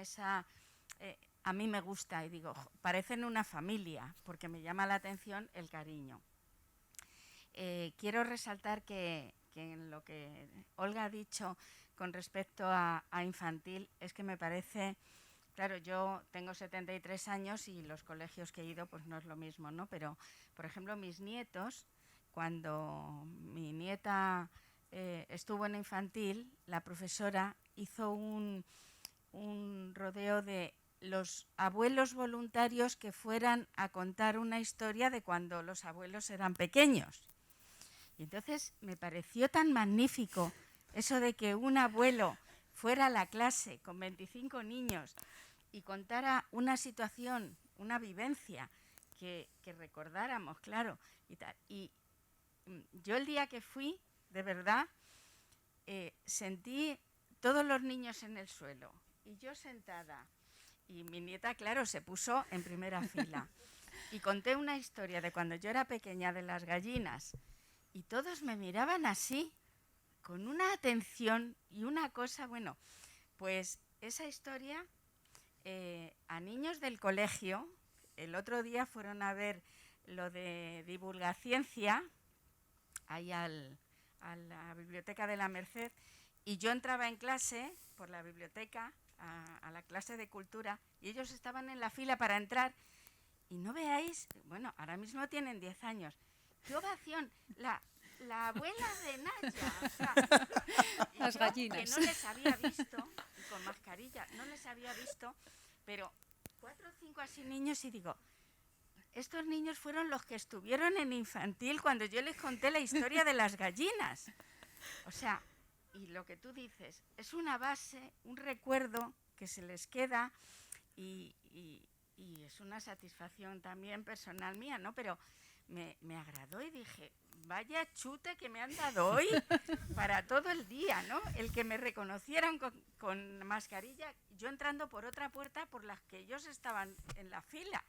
a mí me gusta, y digo, parecen una familia, porque me llama la atención el cariño. Quiero resaltar que en lo que Olga ha dicho con respecto a infantil, es que me parece Claro, yo tengo 73 años y los colegios que he ido pues no es lo mismo, ¿no? Pero, por ejemplo, mis nietos, cuando mi nieta estuvo en infantil, la profesora hizo un rodeo de los abuelos voluntarios que fueran a contar una historia de cuando los abuelos eran pequeños. Y entonces me pareció tan magnífico eso de que un abuelo fuera a la clase con 25 niños y contara una situación, una vivencia que recordáramos, claro. Y yo el día que fui, de verdad, sentí todos los niños en el suelo y yo sentada. Y mi nieta, claro, se puso en primera fila. Y conté una historia de cuando yo era pequeña de las gallinas y todos me miraban así, con una atención y una cosa, bueno, pues esa historia a niños del colegio, el otro día fueron a ver lo de Divulgaciencia, ahí a la Biblioteca de la Merced, y yo entraba en clase por la biblioteca, a la clase de cultura, y ellos estaban en la fila para entrar, y no veáis, bueno, ahora mismo tienen 10 años, qué ovación, la abuela de Naya, o sea, las gallinas. Que no les había visto, y con mascarilla, no les había visto, pero 4 o 5 así niños y digo, estos niños fueron los que estuvieron en infantil cuando yo les conté la historia de las gallinas. O sea, y lo que tú dices, es una base, un recuerdo que se les queda y es una satisfacción también personal mía, ¿no? Pero me agradó y dije, vaya chute que me han dado hoy para todo el día, ¿no? El que me reconocieran con mascarilla, yo entrando por otra puerta por las que ellos estaban en la fila.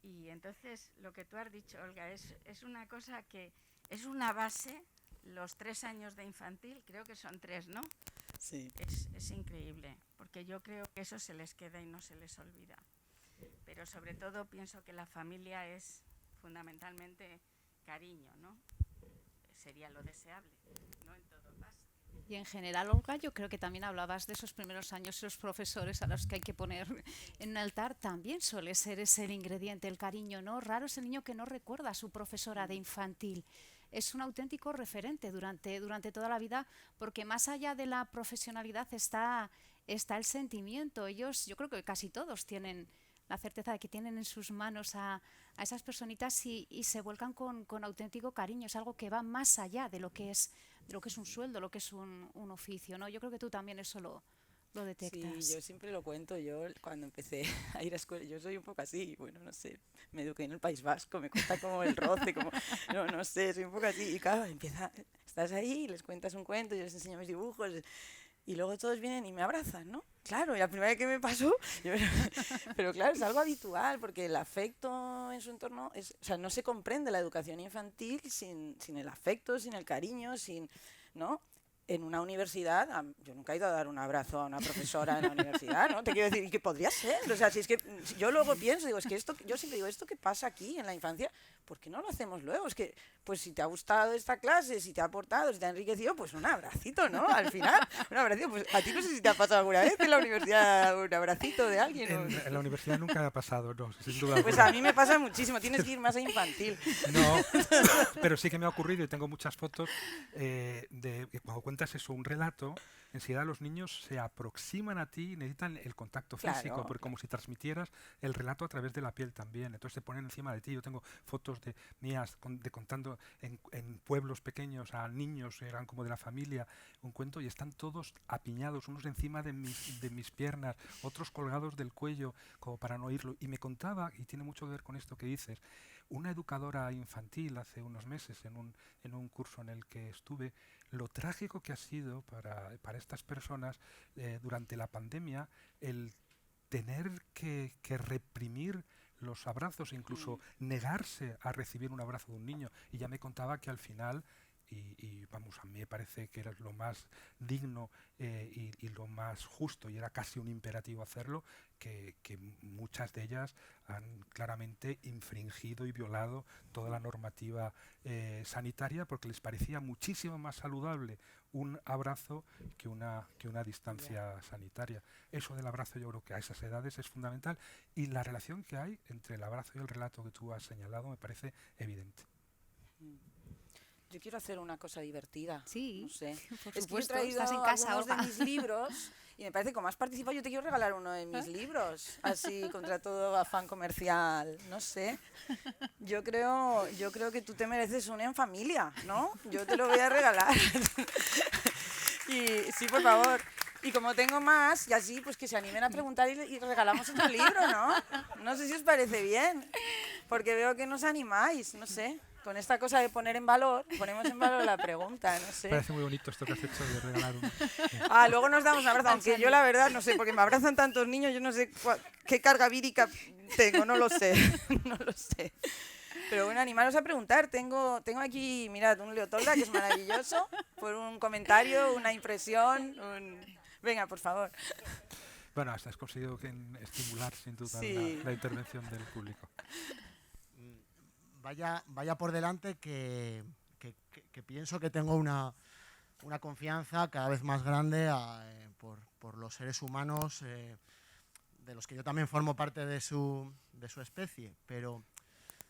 Y entonces lo que tú has dicho, Olga, es una cosa que es una base, los 3 años de infantil, creo que son 3, ¿no? Sí. Es increíble, porque yo creo que eso se les queda y no se les olvida. Pero sobre todo pienso que la familia es fundamentalmente cariño, ¿no? Sería lo deseable, no en todo pasa. Y en general, Olga, yo creo que también hablabas de esos primeros años, los profesores a los que hay que poner en un altar, también suele ser ese el ingrediente, el cariño, ¿no? Raro es el niño que no recuerda a su profesora de infantil. Es un auténtico referente durante toda la vida, porque más allá de la profesionalidad está el sentimiento. Ellos, yo creo que casi todos tienen la certeza de que tienen en sus manos a esas personitas y se vuelcan con auténtico cariño. Es algo que va más allá de lo que es un sueldo, lo que es un oficio, ¿no? Yo creo que tú también eso lo detectas. Sí, yo siempre lo cuento. Yo cuando empecé a ir a escuela, yo soy un poco así, bueno, no sé, me eduqué en el País Vasco, me cuesta como el roce, como, no sé, soy un poco así. Y claro, estás ahí, les cuentas un cuento, yo les enseño mis dibujos y luego todos vienen y me abrazan, ¿no? Claro, y la primera vez que me pasó, pero claro, es algo habitual, porque el afecto en su entorno, o sea, no se comprende la educación infantil sin el afecto, sin el cariño, ¿no? En una universidad, yo nunca he ido a dar un abrazo a una profesora en la universidad, ¿no? Te quiero decir, que podría ser, o sea, si es que yo luego pienso, digo, es que yo siempre digo, esto que pasa aquí en la infancia, ¿por qué no lo hacemos luego? Es que, pues si te ha gustado esta clase, si te ha aportado, si te ha enriquecido, pues un abracito, ¿no? Al final, un abracito, pues a ti no sé si te ha pasado alguna vez en la universidad un abracito de alguien. En la universidad nunca me ha pasado, no, sin duda. Pues a mí me pasa muchísimo, tienes que ir más a infantil. No, pero sí que me ha ocurrido y tengo muchas fotos de que cuando cuentas eso, un relato, enseguida los niños se aproximan a ti y necesitan el contacto físico, Claro, porque como si transmitieras el relato a través de la piel también. Entonces se ponen encima de ti. Yo tengo fotos de mías de contando en pueblos pequeños a niños, eran como de la familia, un cuento y están todos apiñados, unos encima de mis piernas, otros colgados del cuello, como para no oírlo. Y me contaba, y tiene mucho que ver con esto que dices, una educadora infantil hace unos meses en un curso en el que estuve, lo trágico que ha sido para estas personas durante la pandemia el tener que reprimir los abrazos, incluso negarse a recibir un abrazo de un niño. Y ya me contaba que al final y vamos, a mí me parece que era lo más digno y lo más justo, y era casi un imperativo hacerlo, que muchas de ellas han claramente infringido y violado toda la normativa sanitaria, porque les parecía muchísimo más saludable un abrazo que una distancia sanitaria. Eso del abrazo yo creo que a esas edades es fundamental, y la relación que hay entre el abrazo y el relato que tú has señalado me parece evidente. Yo quiero hacer una cosa divertida. Sí, no sé. por Es supuesto, que yo he traído estás en casa, algunos Olga. de mis libros y me parece que como has participado yo te quiero regalar uno de mis libros, así contra todo afán comercial, no sé. Yo creo que tú te mereces un En Familia, ¿no? Yo te lo voy a regalar. Y sí, por favor. Y como tengo más, y así, pues que se animen a preguntar y regalamos otro libro, ¿no? No sé si os parece bien, porque veo que no os animáis, no sé. Con esta cosa de poner en valor, ponemos en valor la pregunta, no sé. Parece muy bonito esto que has hecho de regalar uno. Luego nos damos un abrazo, aunque yo la verdad no sé, porque me abrazan tantos niños, yo no sé qué carga vírica tengo, no lo sé, no lo sé. Pero bueno, animaros a preguntar. Tengo aquí, mirad, un Leotolda que es maravilloso, por un comentario, una impresión, Venga, por favor. Bueno, hasta has conseguido estimular sin duda Sí. la intervención del público. Vaya por delante que pienso que tengo una confianza cada vez más grande por los seres humanos, de los que yo también formo parte de su especie, pero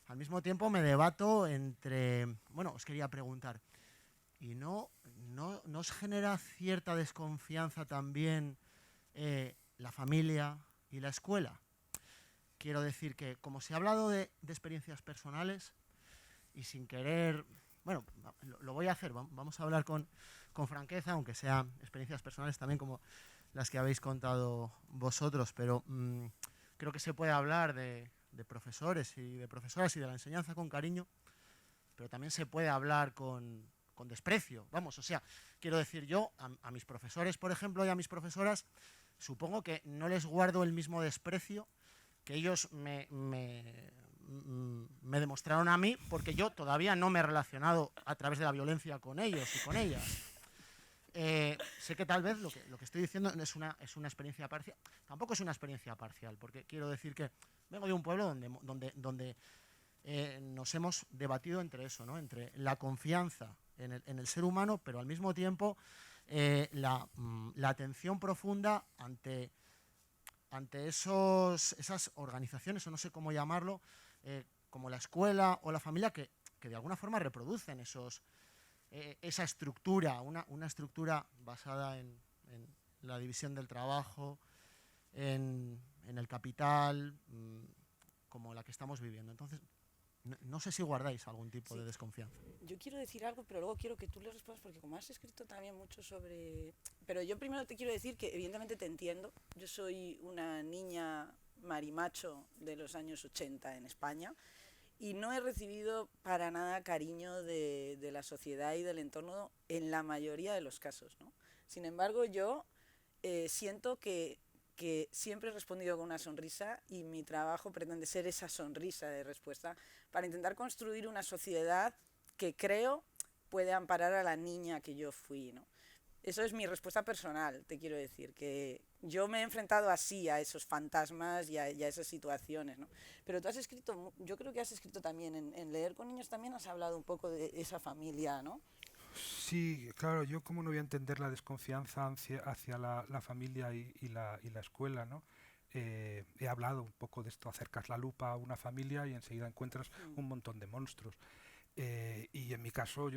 al mismo tiempo me debato entre... Bueno, os quería preguntar, ¿y no os genera cierta desconfianza también la familia y la escuela? Quiero decir que, como se ha hablado de experiencias personales, y sin querer... Bueno, lo voy a hacer, vamos a hablar con franqueza, aunque sean experiencias personales también como las que habéis contado vosotros, pero creo que se puede hablar de profesores y de profesoras y de la enseñanza con cariño, pero también se puede hablar con desprecio. Vamos, o sea, quiero decir, yo a mis profesores, por ejemplo, y a mis profesoras, supongo que no les guardo el mismo desprecio que ellos me demostraron a mí, porque yo todavía no me he relacionado a través de la violencia con ellos y con ellas. Sé que tal vez lo que estoy diciendo es una experiencia parcial. Tampoco es una experiencia parcial, porque quiero decir que vengo de un pueblo donde nos hemos debatido entre eso, ¿no? Entre la confianza en el ser humano, pero al mismo tiempo la atención profunda ante esas organizaciones, o no sé cómo llamarlo, como la escuela o la familia, que de alguna forma reproducen esa estructura, una estructura basada en la división del trabajo, en el capital, como la que estamos viviendo. Entonces, no sé si guardáis algún tipo de desconfianza. Yo quiero decir algo, pero luego quiero que tú le respondas, porque como has escrito también mucho sobre... Pero yo primero te quiero decir que evidentemente te entiendo. Yo soy una niña marimacho de los años 80 en España y no he recibido para nada cariño de la sociedad y del entorno en la mayoría de los casos, ¿no? Sin embargo, yo siento que siempre he respondido con una sonrisa, y mi trabajo pretende ser esa sonrisa de respuesta para intentar construir una sociedad que creo puede amparar a la niña que yo fui, ¿no? Eso es mi respuesta personal, te quiero decir, que yo me he enfrentado así a esos fantasmas y a esas situaciones, ¿no? Pero tú has escrito, yo creo que has escrito también, en Leer con Niños también has hablado un poco de esa familia, ¿no? Sí, claro, yo cómo no voy a entender la desconfianza hacia la familia y la escuela, ¿no? He hablado un poco de esto, acercas la lupa a una familia y enseguida encuentras un montón de monstruos. Y en mi caso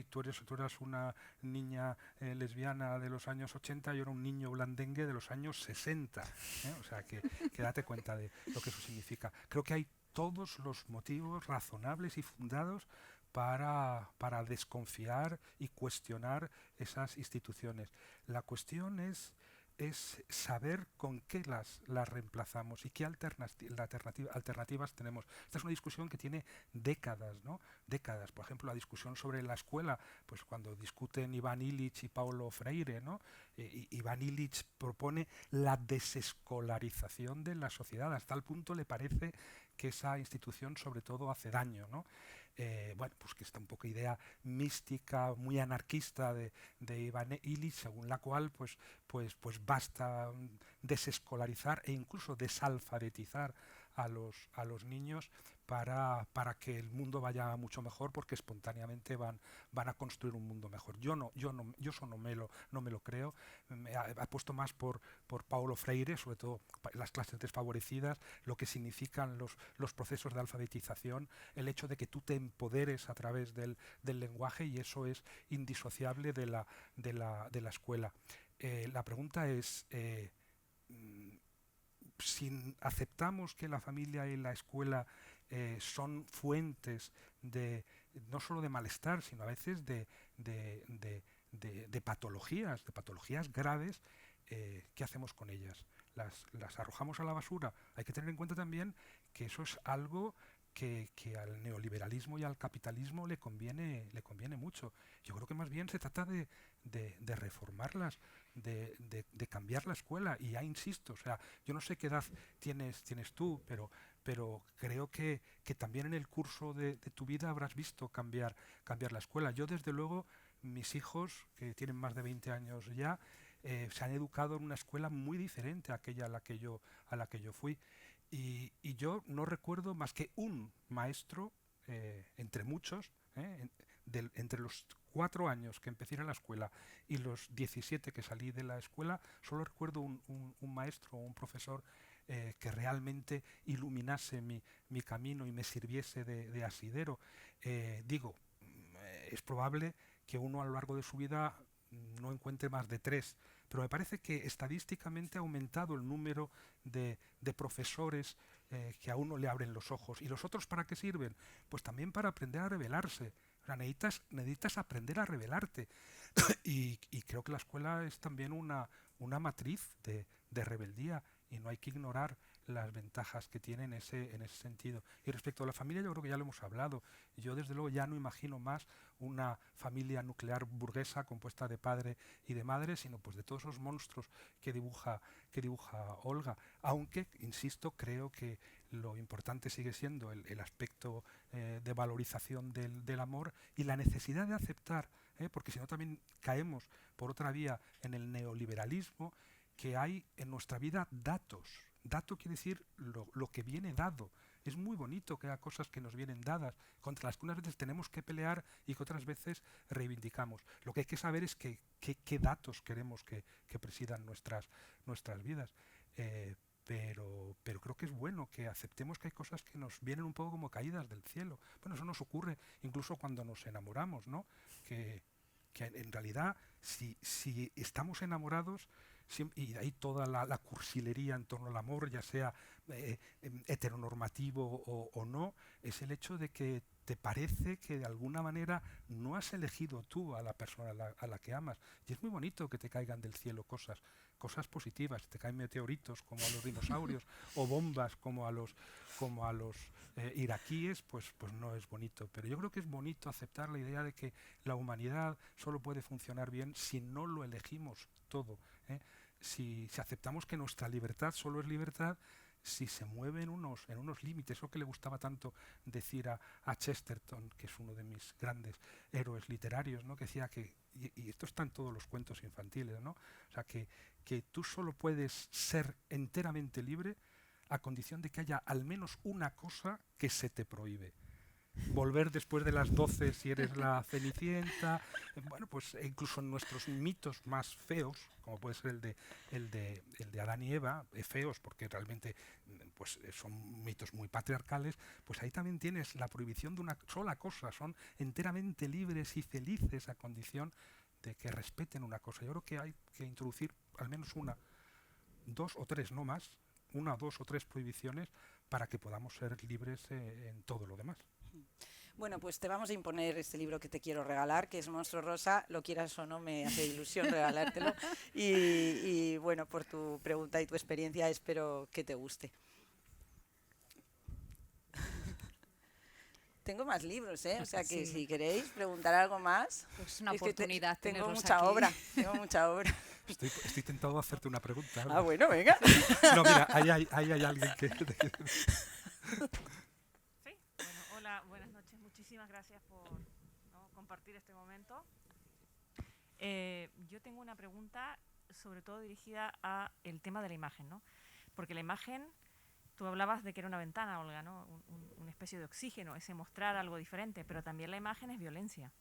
tú eras una niña lesbiana de los años 80, yo era un niño blandengue de los años 60, ¿eh? O sea que date cuenta de lo que eso significa. Creo que hay todos los motivos razonables y fundados para desconfiar y cuestionar esas instituciones. La cuestión es saber con qué las reemplazamos y qué alternativas tenemos. Esta es una discusión que tiene décadas, ¿no? Décadas. Por ejemplo, la discusión sobre la escuela, pues cuando discuten Iván Illich y Paulo Freire, ¿no? Iván Illich propone la desescolarización de la sociedad. Hasta el punto le parece que esa institución sobre todo hace daño, ¿no? bueno, pues que esta un poco idea mística, muy anarquista de Ivan Illich, según la cual pues basta desescolarizar e incluso desalfabetizar a los niños para que el mundo vaya mucho mejor, porque espontáneamente van a construir un mundo mejor. Yo eso no me lo creo. Me apuesto más por Paulo Freire, sobre todo las clases desfavorecidas, lo que significan los procesos de alfabetización, el hecho de que tú te empoderes a través del lenguaje, y eso es indisociable de la escuela. La pregunta es, si aceptamos que la familia y la escuela son fuentes no solo de malestar, sino a veces de patologías graves, ¿qué hacemos con ellas? ¿Las arrojamos a la basura? Hay que tener en cuenta también que eso es algo que al neoliberalismo y al capitalismo le conviene mucho. Yo creo que más bien se trata de reformarlas, de cambiar la escuela. Y ya insisto, o sea, yo no sé qué edad tienes tú, pero creo que también en el curso de tu vida habrás visto cambiar la escuela. Yo, desde luego, mis hijos, que tienen más de 20 años ya, se han educado en una escuela muy diferente a aquella a la que yo fui. Y yo no recuerdo más que un maestro, entre muchos, entre los 4 años que empecé a ir a la escuela y los 17 que salí de la escuela, solo recuerdo un maestro o un profesor que realmente iluminase mi camino y me sirviese de asidero. Es probable que uno a lo largo de su vida no encuentre más de 3, pero me parece que estadísticamente ha aumentado el número de profesores que a uno le abren los ojos. ¿Y los otros para qué sirven? Pues también para aprender a rebelarse. O sea, necesitas aprender a rebelarte. y creo que la escuela es también una matriz de rebeldía, y no hay que ignorar las ventajas que tiene en ese sentido. Y respecto a la familia, yo creo que ya lo hemos hablado. Yo, desde luego, ya no imagino más una familia nuclear burguesa compuesta de padre y de madre, sino pues de todos esos monstruos que dibuja Olga. Aunque, insisto, creo que lo importante sigue siendo el aspecto de valorización del amor y la necesidad de aceptar, porque si no también caemos por otra vía en el neoliberalismo, que hay en nuestra vida datos. Dato quiere decir lo que viene dado. Es muy bonito que haya cosas que nos vienen dadas, contra las que unas veces tenemos que pelear y que otras veces reivindicamos. Lo que hay que saber es qué datos queremos que presidan nuestras vidas. Pero creo que es bueno que aceptemos que hay cosas que nos vienen un poco como caídas del cielo. Bueno, eso nos ocurre incluso cuando nos enamoramos, ¿no? Que en realidad, si estamos enamorados, y de ahí toda la cursilería en torno al amor, ya sea heteronormativo o no, es el hecho de que te parece que de alguna manera no has elegido tú a la persona a la que amas. Y es muy bonito que te caigan del cielo cosas positivas, te caen meteoritos como a los dinosaurios o bombas como a los iraquíes, pues no es bonito. Pero yo creo que es bonito aceptar la idea de que la humanidad solo puede funcionar bien si no lo elegimos todo. Si aceptamos que nuestra libertad solo es libertad si se mueve en unos límites. Eso que le gustaba tanto decir a Chesterton, que es uno de mis grandes héroes literarios, ¿no? Que decía que, y esto está en todos los cuentos infantiles, ¿no? O sea, que tú solo puedes ser enteramente libre a condición de que haya al menos una cosa que se te prohíbe. Volver después de las 12 si eres la Cenicienta. Bueno, pues incluso en nuestros mitos más feos, como puede ser el de Adán y Eva, feos porque realmente pues son mitos muy patriarcales, pues ahí también tienes la prohibición de una sola cosa. Son enteramente libres y felices a condición de que respeten una cosa. Yo creo que hay que introducir al menos 1, 2 o 3, no más, 1, 2 o 3 prohibiciones para que podamos ser libres en todo lo demás. Bueno, pues te vamos a imponer este libro que te quiero regalar, que es Monstruo Rosa. Lo quieras o no, me hace ilusión regalártelo. Y bueno, por tu pregunta y tu experiencia, espero que te guste. Tengo más libros, o sea que si queréis preguntar algo más... Pues una oportunidad. Tengo mucha obra. Estoy tentado a hacerte una pregunta. Ah, bueno, venga. No, mira, ahí hay alguien que... Sí, bueno, hola, buenas noches, muchísimas muchísimas gracias por, ¿no?, compartir este momento. Yo tengo una pregunta sobre todo dirigida a el tema de la imagen, ¿no? Porque la imagen, tú hablabas de que era una ventana, Olga, ¿no? Una especie de oxígeno, ese mostrar algo diferente, pero también la imagen es violencia,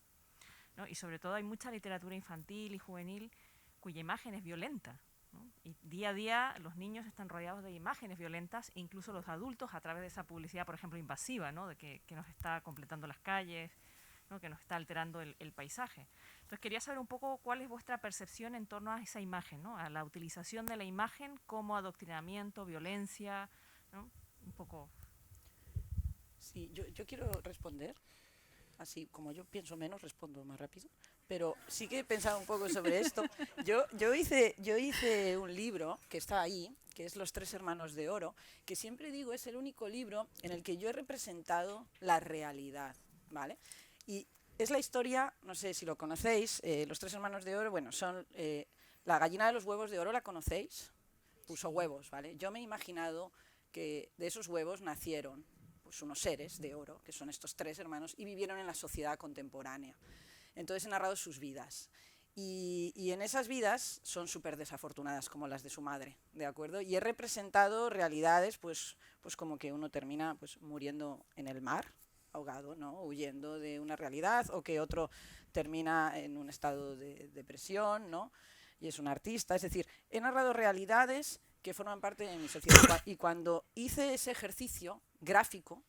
¿no? Y sobre todo hay mucha literatura infantil y juvenil cuya imagen es violenta, ¿no? Y día a día los niños están rodeados de imágenes violentas, e incluso los adultos a través de esa publicidad, por ejemplo, invasiva, ¿no? De que nos está completando las calles, ¿no? Que nos está alterando el paisaje. Entonces quería saber un poco cuál es vuestra percepción en torno a esa imagen, ¿no? A la utilización de la imagen como adoctrinamiento, violencia, ¿no? Un poco. Sí, yo quiero responder. Así, como yo pienso menos, respondo más rápido. Pero sí que he pensado un poco sobre esto. Yo hice un libro que está ahí, que es Los Tres Hermanos de Oro, que siempre digo es el único libro en el que yo he representado la realidad, ¿vale? Y es la historia, no sé si lo conocéis, Los Tres Hermanos de Oro, bueno, son la gallina de los huevos de oro, ¿la conocéis? Puso huevos, ¿vale? Yo me he imaginado que de esos huevos nacieron pues unos seres de oro, que son estos tres hermanos, y vivieron en la sociedad contemporánea. Entonces he narrado sus vidas. Y en esas vidas son súper desafortunadas, como las de su madre, ¿de acuerdo? Y he representado realidades, pues como que uno termina pues, muriendo en el mar, ahogado, ¿no? Huyendo de una realidad, o que otro termina en un estado de depresión, ¿no? Y es un artista. Es decir, he narrado realidades que forman parte de mi sociedad. Y cuando hice ese ejercicio gráfico,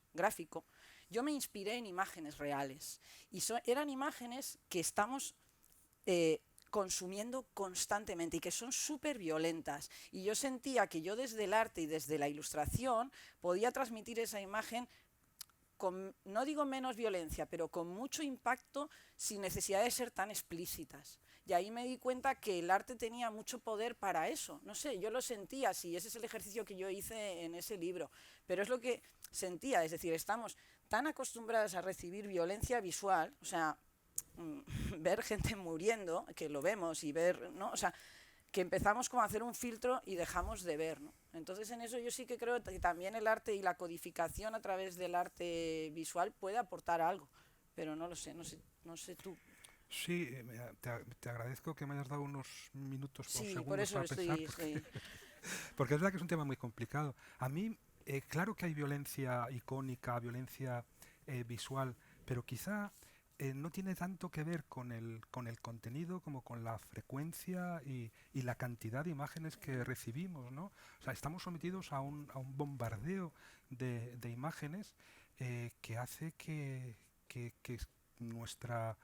yo me inspiré en imágenes reales. Y eran imágenes que estamos consumiendo constantemente y que son súper violentas. Y yo sentía que yo desde el arte y desde la ilustración podía transmitir esa imagen con, no digo menos violencia, pero con mucho impacto sin necesidad de ser tan explícitas. Y ahí me di cuenta que el arte tenía mucho poder para eso. No sé, yo lo sentía así, ese es el ejercicio que yo hice en ese libro. Pero es lo que sentía, es decir, estamos tan acostumbrados a recibir violencia visual, o sea, ver gente muriendo, que lo vemos, y ver, ¿no? O sea, que empezamos como a hacer un filtro y dejamos de ver, ¿no? Entonces en eso yo sí que creo que también el arte y la codificación a través del arte visual puede aportar algo, pero no lo sé, no sé tú. Sí, te agradezco que me hayas dado unos minutos o Sí, segundos por eso para pensar, porque es verdad que es un tema muy complicado. A mí, claro que hay violencia icónica, violencia visual, pero quizá no tiene tanto que ver con el contenido como con la frecuencia y la cantidad de imágenes que recibimos, ¿no? O sea, estamos sometidos a un bombardeo de imágenes que hace que nuestra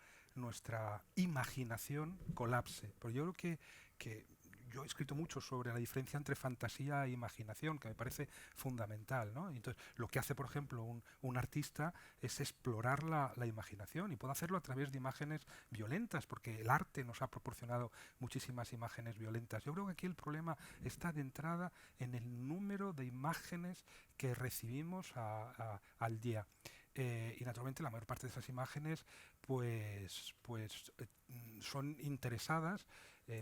imaginación colapse. Pero yo creo que yo he escrito mucho sobre la diferencia entre fantasía e imaginación, que me parece fundamental, ¿no? Entonces, lo que hace, por ejemplo, un artista es explorar la imaginación, y puede hacerlo a través de imágenes violentas, porque el arte nos ha proporcionado muchísimas imágenes violentas. Yo creo que aquí el problema está de entrada en el número de imágenes que recibimos al día. Y naturalmente la mayor parte de esas imágenes son interesadas,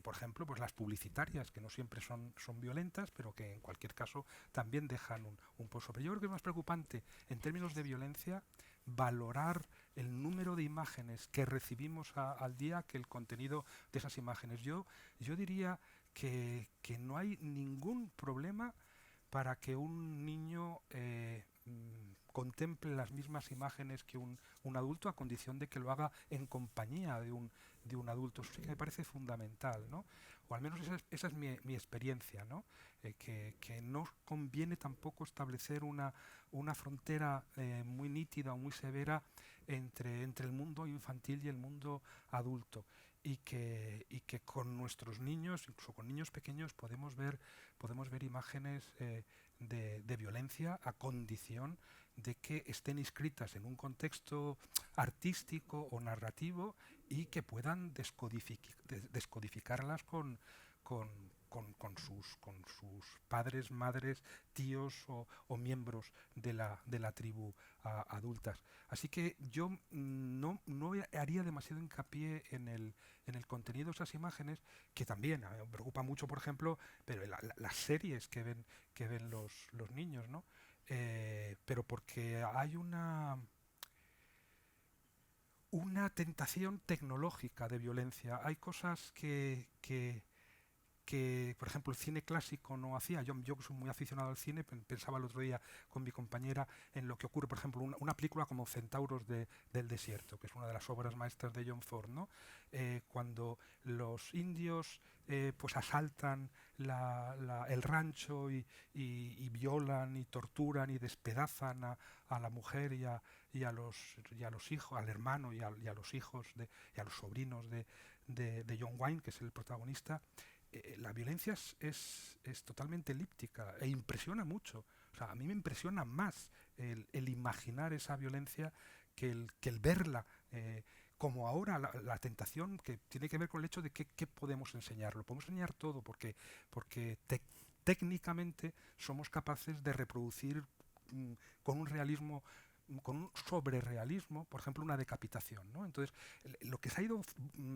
por ejemplo, pues las publicitarias, que no siempre son violentas, pero que en cualquier caso también dejan un pozo. Pero yo creo que es más preocupante en términos de violencia valorar el número de imágenes que recibimos al día que el contenido de esas imágenes. Yo diría que no hay ningún problema para que un niño contemple las mismas imágenes que un adulto, a condición de que lo haga en compañía de un adulto. Eso sí que me parece fundamental, ¿no? O al menos esa es mi experiencia, ¿no? Que no conviene tampoco establecer una frontera muy nítida o muy severa entre el mundo infantil y el mundo adulto. Y que con nuestros niños, incluso con niños pequeños, podemos ver imágenes de violencia a condición de que estén inscritas en un contexto artístico o narrativo y que puedan descodificarlas con sus padres, madres, tíos o miembros de la tribu adultas. Así que yo no haría demasiado hincapié en el contenido de esas imágenes, que también me preocupa mucho, por ejemplo, pero las series que ven los niños, ¿no? Pero porque hay una tentación tecnológica de violencia. Hay cosas que por ejemplo, el cine clásico no hacía. Yo que soy muy aficionado al cine, pensaba el otro día con mi compañera en lo que ocurre, por ejemplo, una película como Centauros del Desierto, que es una de las obras maestras de John Ford, ¿no? Cuando los indios pues asaltan el rancho y violan y torturan y despedazan a la mujer y a los hijos, al hermano y a los hijos y a los sobrinos de John Wayne, que es el protagonista. La violencia es totalmente elíptica e impresiona mucho. O sea, a mí me impresiona más el imaginar esa violencia que el verla, como ahora la tentación que tiene que ver con el hecho de qué podemos enseñar. Lo podemos enseñar todo porque técnicamente somos capaces de reproducir con un realismo, con un sobrerealismo, por ejemplo, una decapitación, ¿no? Entonces, lo que se ha ido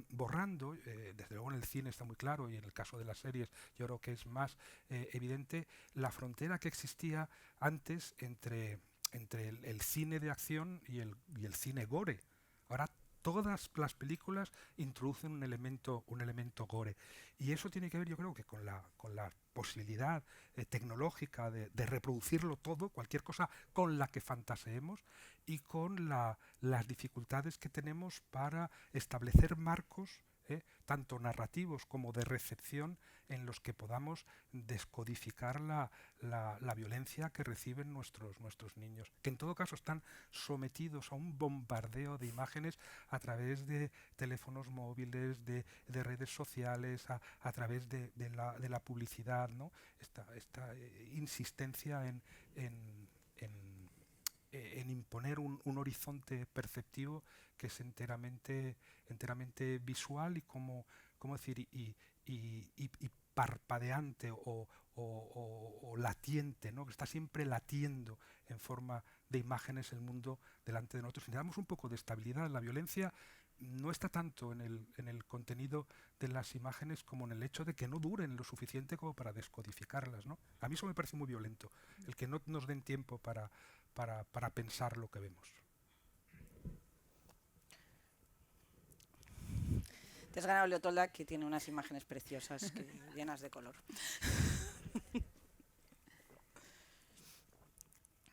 borrando, desde luego en el cine está muy claro, y en el caso de las series yo creo que es más evidente, la frontera que existía antes entre el cine de acción y el cine gore. Ahora todas las películas introducen un elemento gore, y eso tiene que ver, yo creo, que con la posibilidad tecnológica de reproducirlo todo, cualquier cosa con la que fantaseemos, y con las dificultades que tenemos para establecer marcos, tanto narrativos como de recepción, en los que podamos descodificar la violencia que reciben nuestros niños, que en todo caso están sometidos a un bombardeo de imágenes a través de teléfonos móviles, de redes sociales, a través de la publicidad, ¿no? Esta insistencia en imponer un horizonte perceptivo que es enteramente visual y y parpadeante o latiente, ¿no? Que está siempre latiendo en forma de imágenes el mundo delante de nosotros. Si necesitamos un poco de estabilidad. La violencia no está tanto en el contenido de las imágenes como en el hecho de que no duren lo suficiente como para descodificarlas, ¿no? A mí eso me parece muy violento, el que no nos den tiempo para pensar lo que vemos. Te has ganado Leotolda, que tiene unas imágenes preciosas, llenas de color.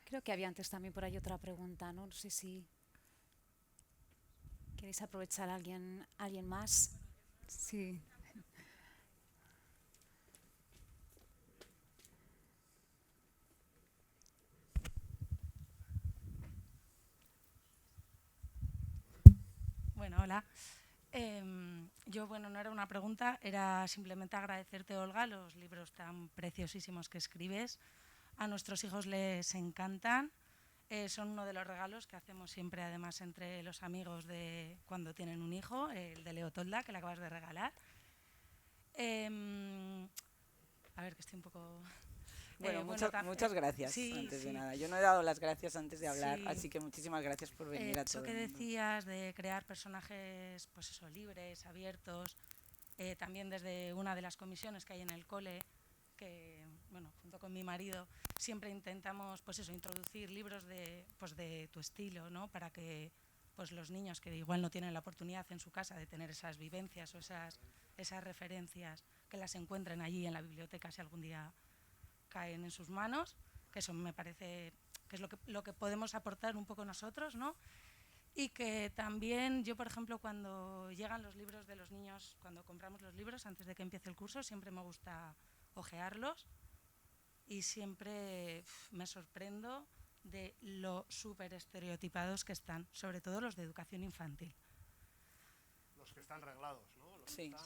Creo que había antes también por ahí otra pregunta, ¿no? No sé si queréis aprovechar a alguien más. Sí. Bueno, hola. Yo, no era una pregunta, era simplemente agradecerte, Olga, los libros tan preciosísimos que escribes. A nuestros hijos les encantan. Son uno de los regalos que hacemos siempre, además, entre los amigos de cuando tienen un hijo, el de Leotolda, que le acabas de regalar. A ver, que estoy un poco... muchas gracias, sí, antes de nada. Yo no he dado las gracias antes de hablar, sí. Así que muchísimas gracias por venir a todo Eso que el mundo. decías de crear personajes, pues eso, libres, abiertos, también desde una de las comisiones que hay en el cole, que, junto con mi marido, siempre intentamos, pues eso, introducir libros de tu estilo, ¿no? Para que pues los niños que igual no tienen la oportunidad en su casa de tener esas vivencias o esas referencias, que las encuentren allí en la biblioteca si algún día caen en sus manos, que eso me parece que es lo que podemos aportar un poco nosotros, ¿no? Y que también yo, por ejemplo, cuando llegan los libros de los niños, cuando compramos los libros antes de que empiece el curso, siempre me gusta ojearlos y siempre me sorprendo de lo súper estereotipados que están, sobre todo los de educación infantil. Los que están reglados, ¿no?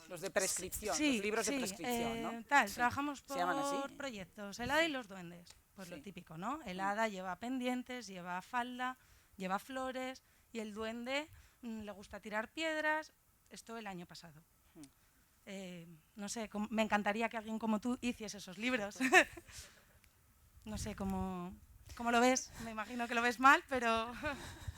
Los de prescripción, sí, los libros de prescripción, ¿no? Trabajamos por proyectos. El hada y los duendes, pues lo típico, ¿no? El hada lleva pendientes, lleva falda, lleva flores, y el duende le gusta tirar piedras. Esto el año pasado. No sé, me encantaría que alguien como tú hiciese esos libros. No sé cómo lo ves. Me imagino que lo ves mal, pero...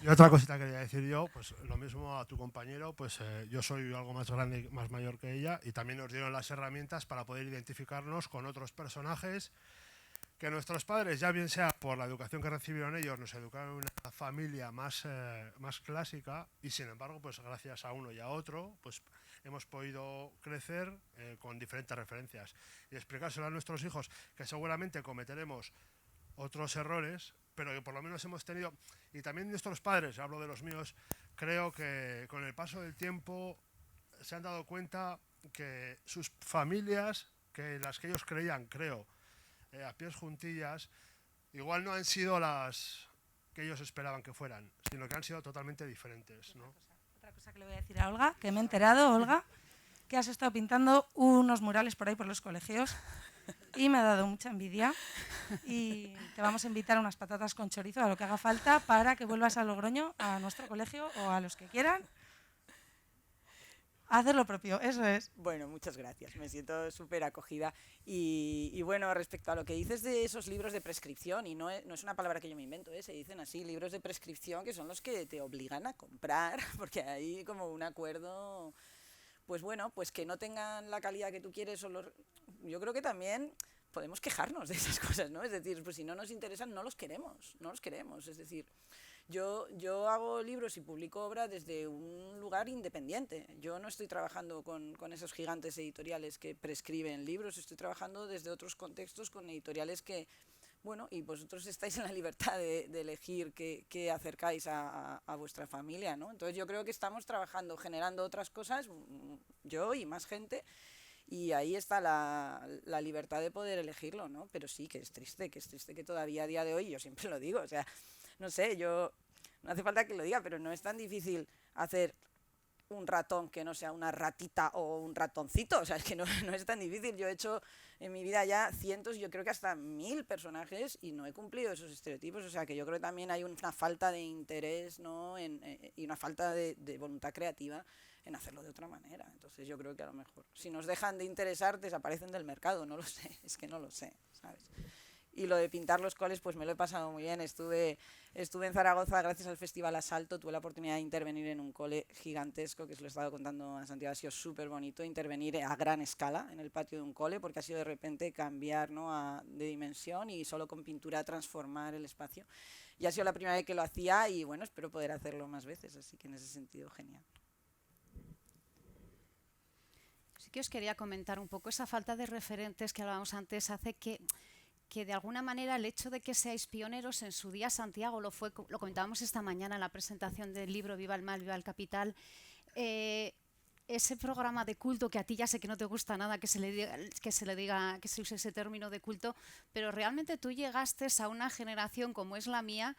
Y otra cosita que quería decir yo, pues lo mismo a tu compañero, pues yo soy algo más grande, más mayor que ella, y también nos dieron las herramientas para poder identificarnos con otros personajes que nuestros padres, ya bien sea por la educación que recibieron ellos, nos educaron en una familia más clásica, y sin embargo, pues gracias a uno y a otro, pues hemos podido crecer con diferentes referencias y explicárselo a nuestros hijos, que seguramente cometeremos otros errores, pero que por lo menos hemos tenido, y también nuestros padres, hablo de los míos, creo que con el paso del tiempo se han dado cuenta que sus familias, que las que ellos creían, creo, a pies juntillas, igual no han sido las que ellos esperaban que fueran, sino que han sido totalmente diferentes, ¿no? Otra cosa que le voy a decir a Olga, que me he enterado, Olga, que has estado pintando unos murales por ahí por los colegios y me ha dado mucha envidia, y te vamos a invitar a unas patatas con chorizo, a lo que haga falta, para que vuelvas a Logroño, a nuestro colegio o a los que quieran, a hacer lo propio, eso es. Bueno, muchas gracias, me siento súper acogida. Y bueno, respecto a lo que dices de esos libros de prescripción, y no es una palabra que yo me invento, se dicen así, libros de prescripción, que son los que te obligan a comprar, porque hay como un acuerdo, pues bueno, pues que no tengan la calidad que tú quieres, yo creo que también podemos quejarnos de esas cosas, ¿no? Es decir, pues si no nos interesan, no los queremos, es decir... Yo hago libros y publico obra desde un lugar independiente. Yo no estoy trabajando con esos gigantes editoriales que prescriben libros, estoy trabajando desde otros contextos con editoriales que, bueno, y vosotros estáis en la libertad de elegir qué acercáis a vuestra familia, ¿no? Entonces yo creo que estamos trabajando, generando otras cosas, yo y más gente, y ahí está la libertad de poder elegirlo, ¿no? Pero sí, que es triste que todavía a día de hoy, yo siempre lo digo, o sea, no sé, no hace falta que lo diga, pero no es tan difícil hacer un ratón que no sea una ratita o un ratoncito, o sea, es que no es tan difícil. Yo he hecho en mi vida ya cientos, yo creo que hasta 1000 personajes y no he cumplido esos estereotipos, o sea, que yo creo que también hay una falta de interés, ¿no? Y una falta de voluntad creativa en hacerlo de otra manera. Entonces yo creo que a lo mejor, si nos dejan de interesar, desaparecen del mercado, no lo sé, es que no lo sé, ¿sabes? Y lo de pintar los coles, pues me lo he pasado muy bien. Estuve en Zaragoza gracias al Festival Asalto, tuve la oportunidad de intervenir en un cole gigantesco, que se lo he estado contando a Santiago, ha sido súper bonito intervenir a gran escala en el patio de un cole, porque ha sido de repente cambiar, ¿no? de dimensión y solo con pintura transformar el espacio. Y ha sido la primera vez que lo hacía y bueno, espero poder hacerlo más veces, así que en ese sentido genial. Sí que os quería comentar un poco esa falta de referentes que hablábamos antes, hace que de alguna manera el hecho de que seáis pioneros, en su día Santiago lo comentábamos esta mañana en la presentación del libro Viva el Mal, Viva el Capital, ese programa de culto que a ti ya sé que no te gusta nada que se use ese término de culto, pero realmente tú llegaste a una generación como es la mía,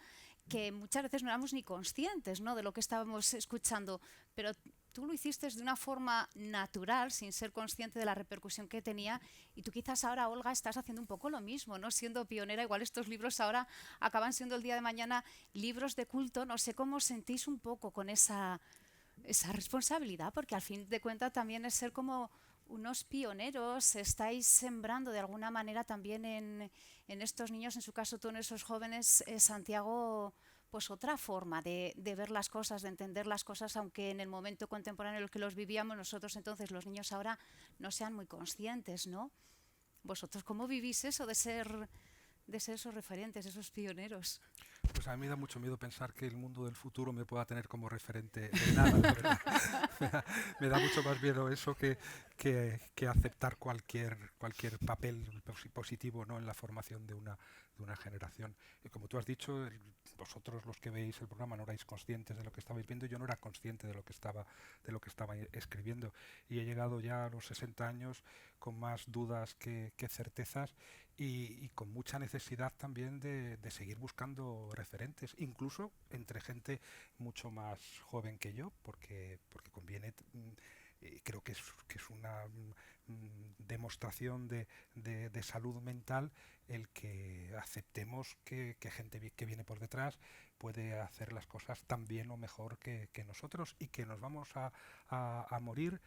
que muchas veces no éramos ni conscientes, ¿no?, de lo que estábamos escuchando, pero tú lo hiciste de una forma natural, sin ser consciente de la repercusión que tenía, y tú quizás ahora, Olga, estás haciendo un poco lo mismo, ¿no?, siendo pionera. Igual estos libros ahora acaban siendo el día de mañana libros de culto. No sé cómo sentís un poco con esa responsabilidad, porque al fin de cuentas también es ser como unos pioneros, estáis sembrando de alguna manera también en estos niños, en su caso tú en esos jóvenes, Santiago, pues otra forma de ver las cosas, de entender las cosas, aunque en el momento contemporáneo en el que los vivíamos nosotros entonces, los niños ahora, no sean muy conscientes, ¿no? ¿Vosotros cómo vivís eso de ser esos referentes, esos pioneros? Pues a mí me da mucho miedo pensar que el mundo del futuro me pueda tener como referente de nada, la verdad. Me da mucho más miedo eso que aceptar cualquier papel positivo, ¿no?, en la formación de una generación. Y como tú has dicho, vosotros los que veis el programa no erais conscientes de lo que estabais viendo. Yo no era consciente de lo que estaba escribiendo, y he llegado ya a los 60 años con más dudas que certezas, y con mucha necesidad también de seguir buscando referentes, incluso entre gente mucho más joven que yo, porque conviene, creo que es una demostración de salud mental el que aceptemos que gente que viene por detrás puede hacer las cosas tan bien o mejor que nosotros, y que nos vamos a morir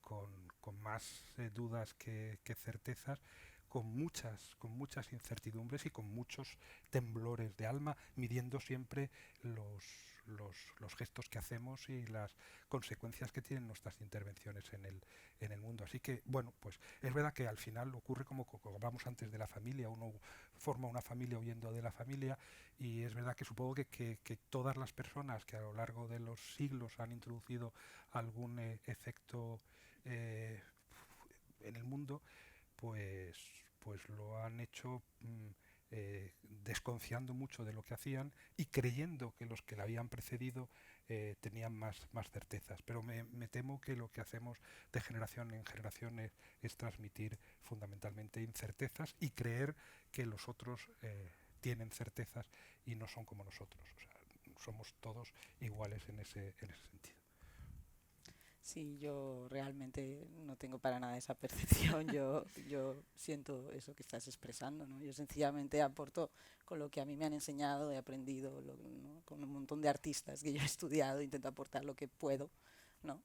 con más dudas que certezas, con muchas incertidumbres y con muchos temblores de alma, midiendo siempre los gestos que hacemos y las consecuencias que tienen nuestras intervenciones en el mundo. Así que, bueno, pues es verdad que al final ocurre como hablamos antes de la familia, uno forma una familia huyendo de la familia, y es verdad que supongo que todas las personas que a lo largo de los siglos han introducido algún efecto en el mundo, pues lo han hecho desconfiando mucho de lo que hacían y creyendo que los que la habían precedido tenían más certezas. Pero me temo que lo que hacemos de generación en generación es transmitir fundamentalmente incertezas y creer que los otros tienen certezas y no son como nosotros. O sea, somos todos iguales en ese sentido. Sí, yo realmente no tengo para nada esa percepción. Yo siento eso que estás expresando, ¿no? Yo sencillamente aporto con lo que a mí me han enseñado, he aprendido, ¿no? Con un montón de artistas que yo he estudiado, intento aportar lo que puedo, ¿no?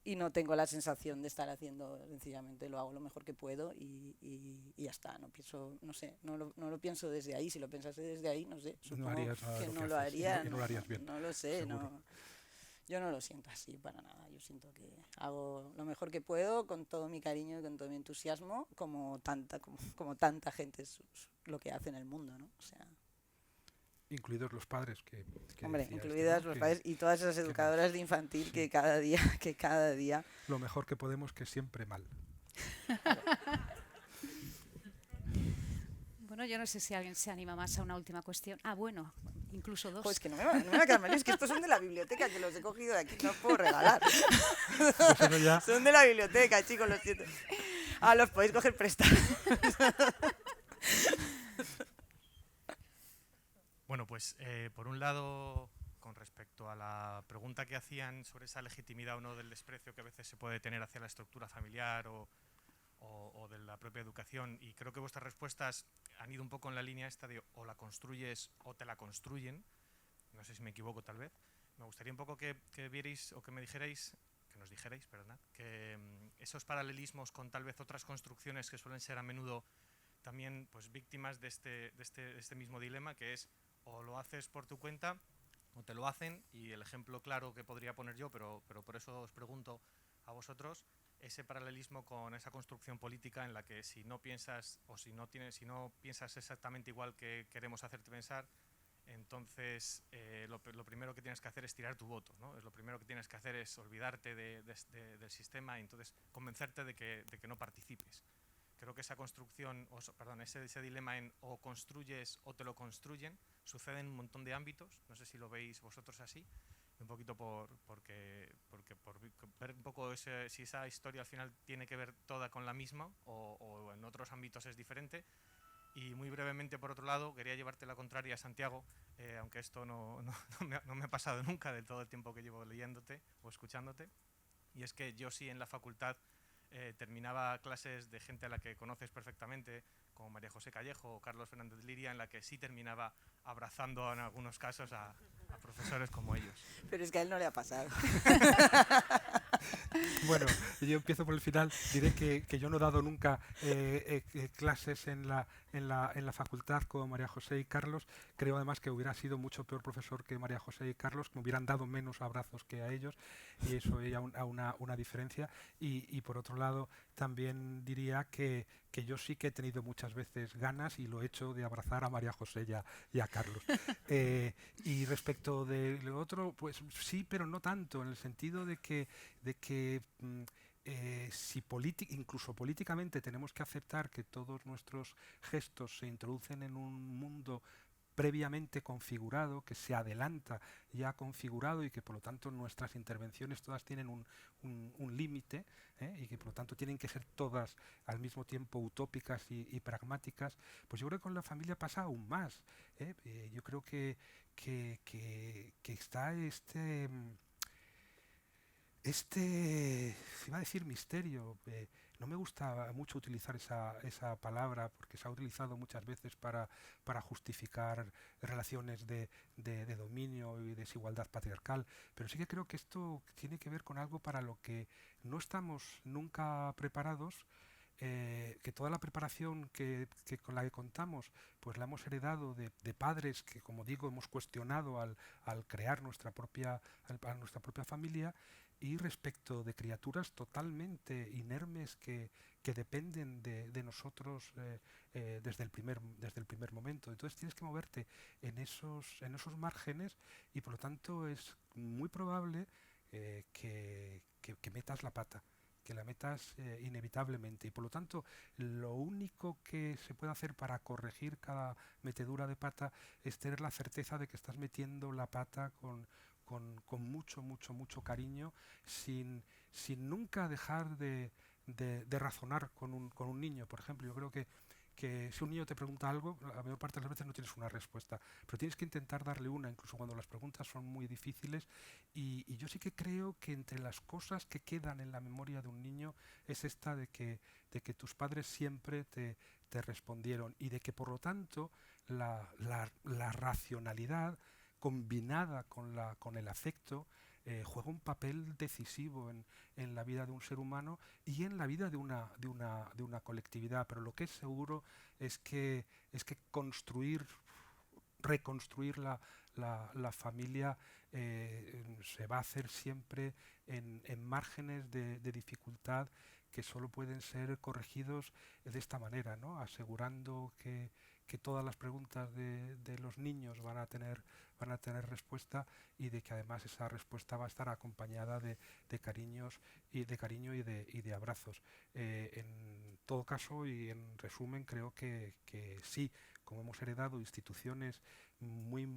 Y no tengo la sensación de estar haciendo, sencillamente lo hago lo mejor que puedo y ya está. No pienso, no sé, no lo pienso desde ahí. Si lo pensase desde ahí, no sé, supongo que no lo haría, no lo harías bien. No lo sé, seguro. no. Yo no lo siento así para nada. Yo siento que hago lo mejor que puedo con todo mi cariño y con todo mi entusiasmo, como tanta gente es lo que hace en el mundo, ¿no? O sea, incluidos los padres hombre, incluidas los padres y todas esas educadoras de infantil sí. que cada día lo mejor que podemos, que siempre mal. Bueno, yo no sé si alguien se anima más a una última cuestión. Ah, bueno, incluso dos. Pues que no me va a quedar mal, es que estos son de la biblioteca, que los he cogido de aquí, no los puedo regalar. Pues ya... Son de la biblioteca, chicos, lo siento. Ah, los podéis coger prestados. Bueno, pues por un lado, con respecto a la pregunta que hacían sobre esa legitimidad o no del desprecio que a veces se puede tener hacia la estructura familiar o de la propia educación, y creo que vuestras respuestas han ido un poco en la línea esta de o la construyes o te la construyen, no sé si me equivoco tal vez. Me gustaría un poco que vierais o que me dijerais, que nos dijerais, perdonad, que esos paralelismos con tal vez otras construcciones que suelen ser a menudo también pues víctimas de este mismo dilema, que es o lo haces por tu cuenta o te lo hacen, y el ejemplo claro que podría poner yo, pero por eso os pregunto a vosotros, ese paralelismo con esa construcción política en la que si no piensas o si no piensas exactamente igual que queremos hacerte pensar, entonces lo primero que tienes que hacer es tirar tu voto, ¿no? Lo primero que tienes que hacer es olvidarte del sistema y entonces convencerte de que no participes. Creo que esa construcción, ese dilema en o construyes o te lo construyen, sucede en un montón de ámbitos. No sé si lo veis vosotros así, un poquito por ver un poco si esa historia al final tiene que ver toda con la misma o en otros ámbitos es diferente. Y muy brevemente, por otro lado, quería llevarte la contraria a Santiago, aunque esto no me ha pasado nunca de todo el tiempo que llevo leyéndote o escuchándote, y es que yo sí en la facultad terminaba clases de gente a la que conoces perfectamente, como María José Callejo o Carlos Fernández Liria, en la que sí terminaba abrazando en algunos casos a profesores como ellos. Pero es que a él no le ha pasado. Bueno, yo empiezo por el final. Diré que yo no he dado nunca clases en la facultad como María José y Carlos. Creo además que hubiera sido mucho peor profesor que María José y Carlos, que me hubieran dado menos abrazos que a ellos, y eso es una diferencia. Y por otro lado, también diría que yo sí que he tenido muchas veces ganas, y lo he hecho, de abrazar a María José y a Carlos. Y respecto de lo otro, pues sí, pero no tanto, en el sentido de que si incluso políticamente tenemos que aceptar que todos nuestros gestos se introducen en un mundo previamente configurado, que se adelanta ya configurado, y que por lo tanto nuestras intervenciones todas tienen un límite, y que por lo tanto tienen que ser todas al mismo tiempo utópicas y pragmáticas, pues yo creo que con la familia pasa aún más. Yo creo que está iba a decir misterio, no me gusta mucho utilizar esa palabra, porque se ha utilizado muchas veces para justificar relaciones de dominio y desigualdad patriarcal, pero sí que creo que esto tiene que ver con algo para lo que no estamos nunca preparados, que toda la preparación con la que contamos, pues la hemos heredado de padres que, como digo, hemos cuestionado al crear nuestra propia familia, y respecto de criaturas totalmente inermes que dependen de nosotros desde el primer momento. Entonces tienes que moverte en esos márgenes, y por lo tanto es muy probable que metas la pata, que la metas inevitablemente, y por lo tanto lo único que se puede hacer para corregir cada metedura de pata es tener la certeza de que estás metiendo la pata con mucho cariño, sin nunca dejar de razonar con un niño. Por ejemplo, yo creo que si un niño te pregunta algo, la mayor parte de las veces no tienes una respuesta, pero tienes que intentar darle una, incluso cuando las preguntas son muy difíciles. Y yo sí que creo que entre las cosas que quedan en la memoria de un niño es esta de que tus padres siempre te respondieron, y de que por lo tanto la racionalidad combinada con el afecto juega un papel decisivo en la vida de un ser humano y en la vida de una colectividad. Pero lo que es seguro es que reconstruir la familia se va a hacer siempre en márgenes de dificultad que solo pueden ser corregidos de esta manera, ¿no? Asegurando que todas las preguntas de los niños van a tener respuesta, y de que además esa respuesta va a estar acompañada de cariño y de abrazos. En todo caso, y en resumen, creo que sí, como hemos heredado instituciones muy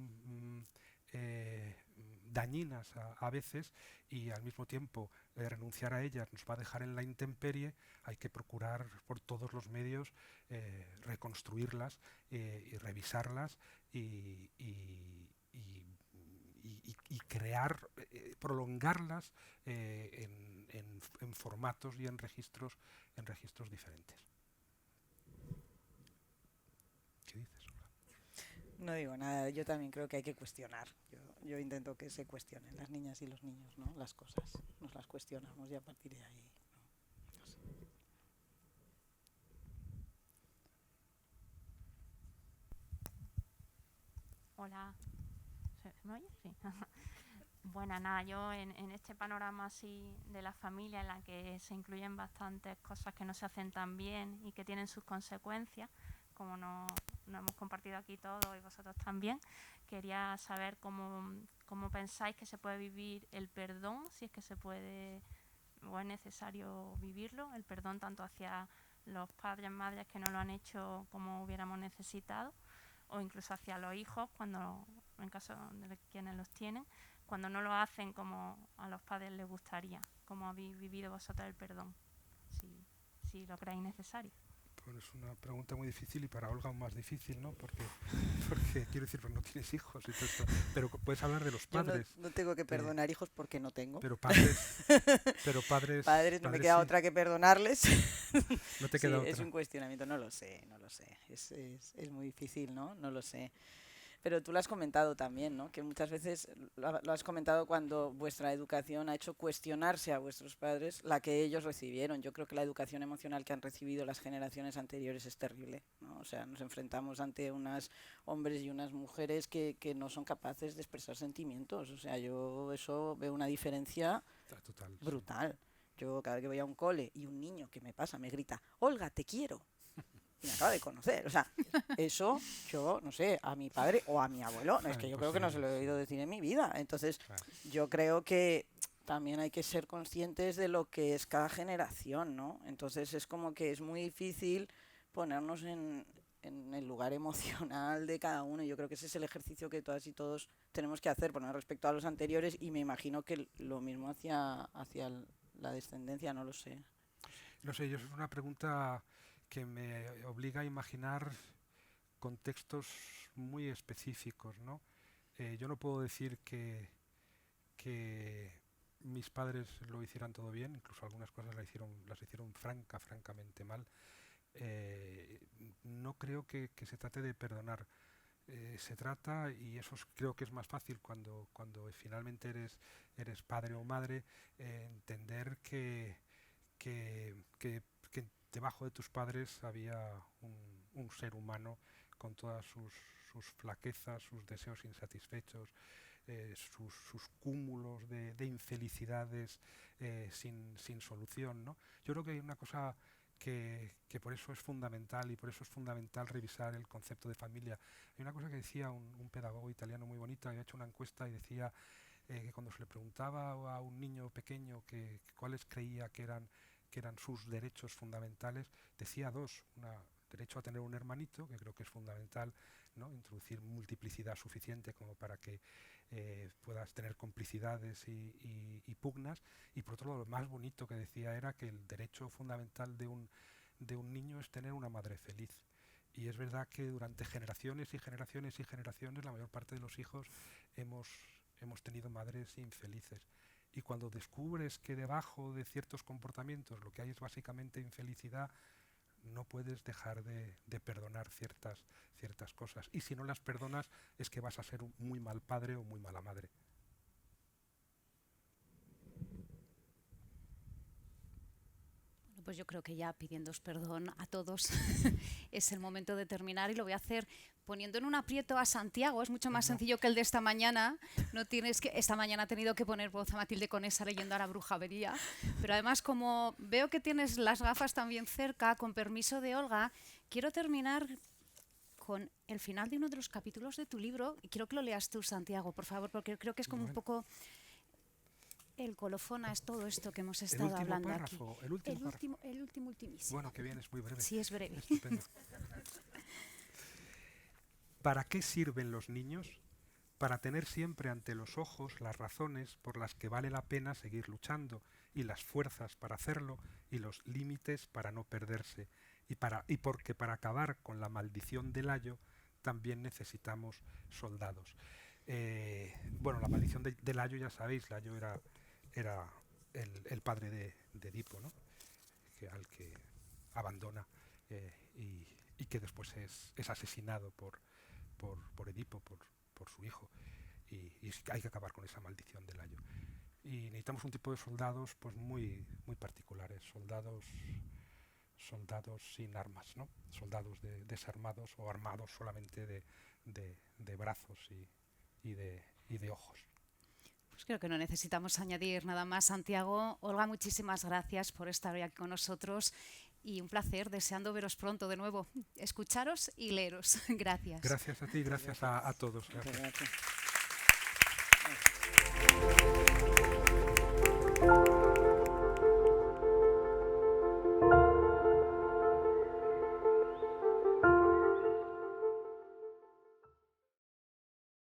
dañinas a veces, y al mismo tiempo renunciar a ellas nos va a dejar en la intemperie, hay que procurar por todos los medios reconstruirlas y revisarlas y crear, prolongarlas en formatos y en registros diferentes. ¿Qué dices? No digo nada, yo también creo que hay que cuestionar. Yo intento que se cuestionen las niñas y los niños, ¿no? Las cosas, nos las cuestionamos y a partir de ahí, ¿no? No sé. Hola, ¿se me oye? Sí. Bueno, nada, yo en este panorama así de la familia, en la que se incluyen bastantes cosas que no se hacen tan bien y que tienen sus consecuencias, como no hemos compartido aquí todos y vosotros también, quería saber cómo pensáis que se puede vivir el perdón, si es que se puede o es necesario vivirlo, el perdón tanto hacia los padres, madres que no lo han hecho como hubiéramos necesitado, o incluso hacia los hijos, cuando en caso de quienes los tienen, cuando no lo hacen como a los padres les gustaría. ¿Cómo habéis vivido vosotros el perdón? Si lo creéis necesario. Bueno, es una pregunta muy difícil, y para Olga aún más difícil, ¿no? Porque quiero decir, pues no tienes hijos y todo esto, pero puedes hablar de los padres. Yo no tengo que perdonar hijos porque no tengo. Pero padres padres no me queda sí. otra que perdonarles. No te queda otra. Es un cuestionamiento, no lo sé. Es muy difícil, ¿no? No lo sé. Pero tú lo has comentado también, ¿no? Que muchas veces lo has comentado cuando vuestra educación ha hecho cuestionarse a vuestros padres la que ellos recibieron. Yo creo que la educación emocional que han recibido las generaciones anteriores es terrible, ¿no? O sea, nos enfrentamos ante unos hombres y unas mujeres que no son capaces de expresar sentimientos. O sea, yo eso veo una diferencia total, brutal. Yo cada vez que voy a un cole y un niño que me pasa me grita, Olga, te quiero. Y me acaba de conocer, o sea, eso yo, no sé, a mi padre o a mi abuelo, es que yo creo que no se lo he oído decir en mi vida. Entonces, yo creo que también hay que ser conscientes de lo que es cada generación, ¿no? Entonces es como que es muy difícil ponernos en el lugar emocional de cada uno. Yo creo que ese es el ejercicio que todas y todos tenemos que hacer, poner respecto a los anteriores, y me imagino que lo mismo hacia la descendencia, no lo sé. No sé, es una pregunta que me obliga a imaginar contextos muy específicos, ¿no? Yo no puedo decir que mis padres lo hicieran todo bien, incluso algunas cosas las hicieron francamente mal. No creo que se trate de perdonar. Se trata, y eso creo que es más fácil cuando finalmente eres padre o madre, entender que debajo de tus padres había un ser humano con todas sus flaquezas, sus deseos insatisfechos, sus cúmulos de infelicidades sin solución, ¿no? Yo creo que hay una cosa que por eso es fundamental, y por eso es fundamental revisar el concepto de familia. Hay una cosa que decía un pedagogo italiano muy bonita, había hecho una encuesta y decía que cuando se le preguntaba a un niño pequeño que cuáles creía que eran sus derechos fundamentales, decía dos: derecho a tener un hermanito, que creo que es fundamental, ¿no? Introducir multiplicidad suficiente como para que puedas tener complicidades y pugnas, y por otro lado, lo más bonito que decía era que el derecho fundamental de un niño es tener una madre feliz. Y es verdad que durante generaciones y generaciones y generaciones la mayor parte de los hijos hemos tenido madres infelices. Y cuando descubres que debajo de ciertos comportamientos lo que hay es básicamente infelicidad, no puedes dejar de perdonar ciertas cosas. Y si no las perdonas es que vas a ser un muy mal padre o muy mala madre. Pues yo creo que ya pidiéndoos perdón a todos es el momento de terminar, y lo voy a hacer poniendo en un aprieto a Santiago. Es mucho más sencillo que el de esta mañana. No tienes que, esta mañana ha tenido que poner voz a Matilde Conesa leyendo a la Brujavería, pero además, como veo que tienes las gafas también cerca, con permiso de Olga, quiero terminar con el final de uno de los capítulos de tu libro, y quiero que lo leas tú, Santiago, por favor, porque creo que es como un poco el colofón a todo esto que hemos estado hablando aquí. El ultimísimo. Bueno, que bien, es muy breve. Sí, es breve. Estupendo. ¿Para qué sirven los niños? Para tener siempre ante los ojos las razones por las que vale la pena seguir luchando, y las fuerzas para hacerlo, y los límites para no perderse, y porque para acabar con la maldición del ayo también necesitamos soldados. Bueno, la maldición del ayo, ya sabéis, Layo era el padre de Edipo, ¿no? Al que abandona y que después es asesinado por Edipo, por su hijo, y hay que acabar con esa maldición del ayo. Y necesitamos un tipo de soldados pues muy particulares, soldados sin armas, ¿no? Soldados desarmados o armados solamente de brazos y de ojos. Pues creo que no necesitamos añadir nada más, Santiago. Olga, muchísimas gracias por estar hoy aquí con nosotros, y un placer, deseando veros pronto de nuevo, escucharos y leeros. Gracias. Gracias a ti, gracias a todos. Gracias.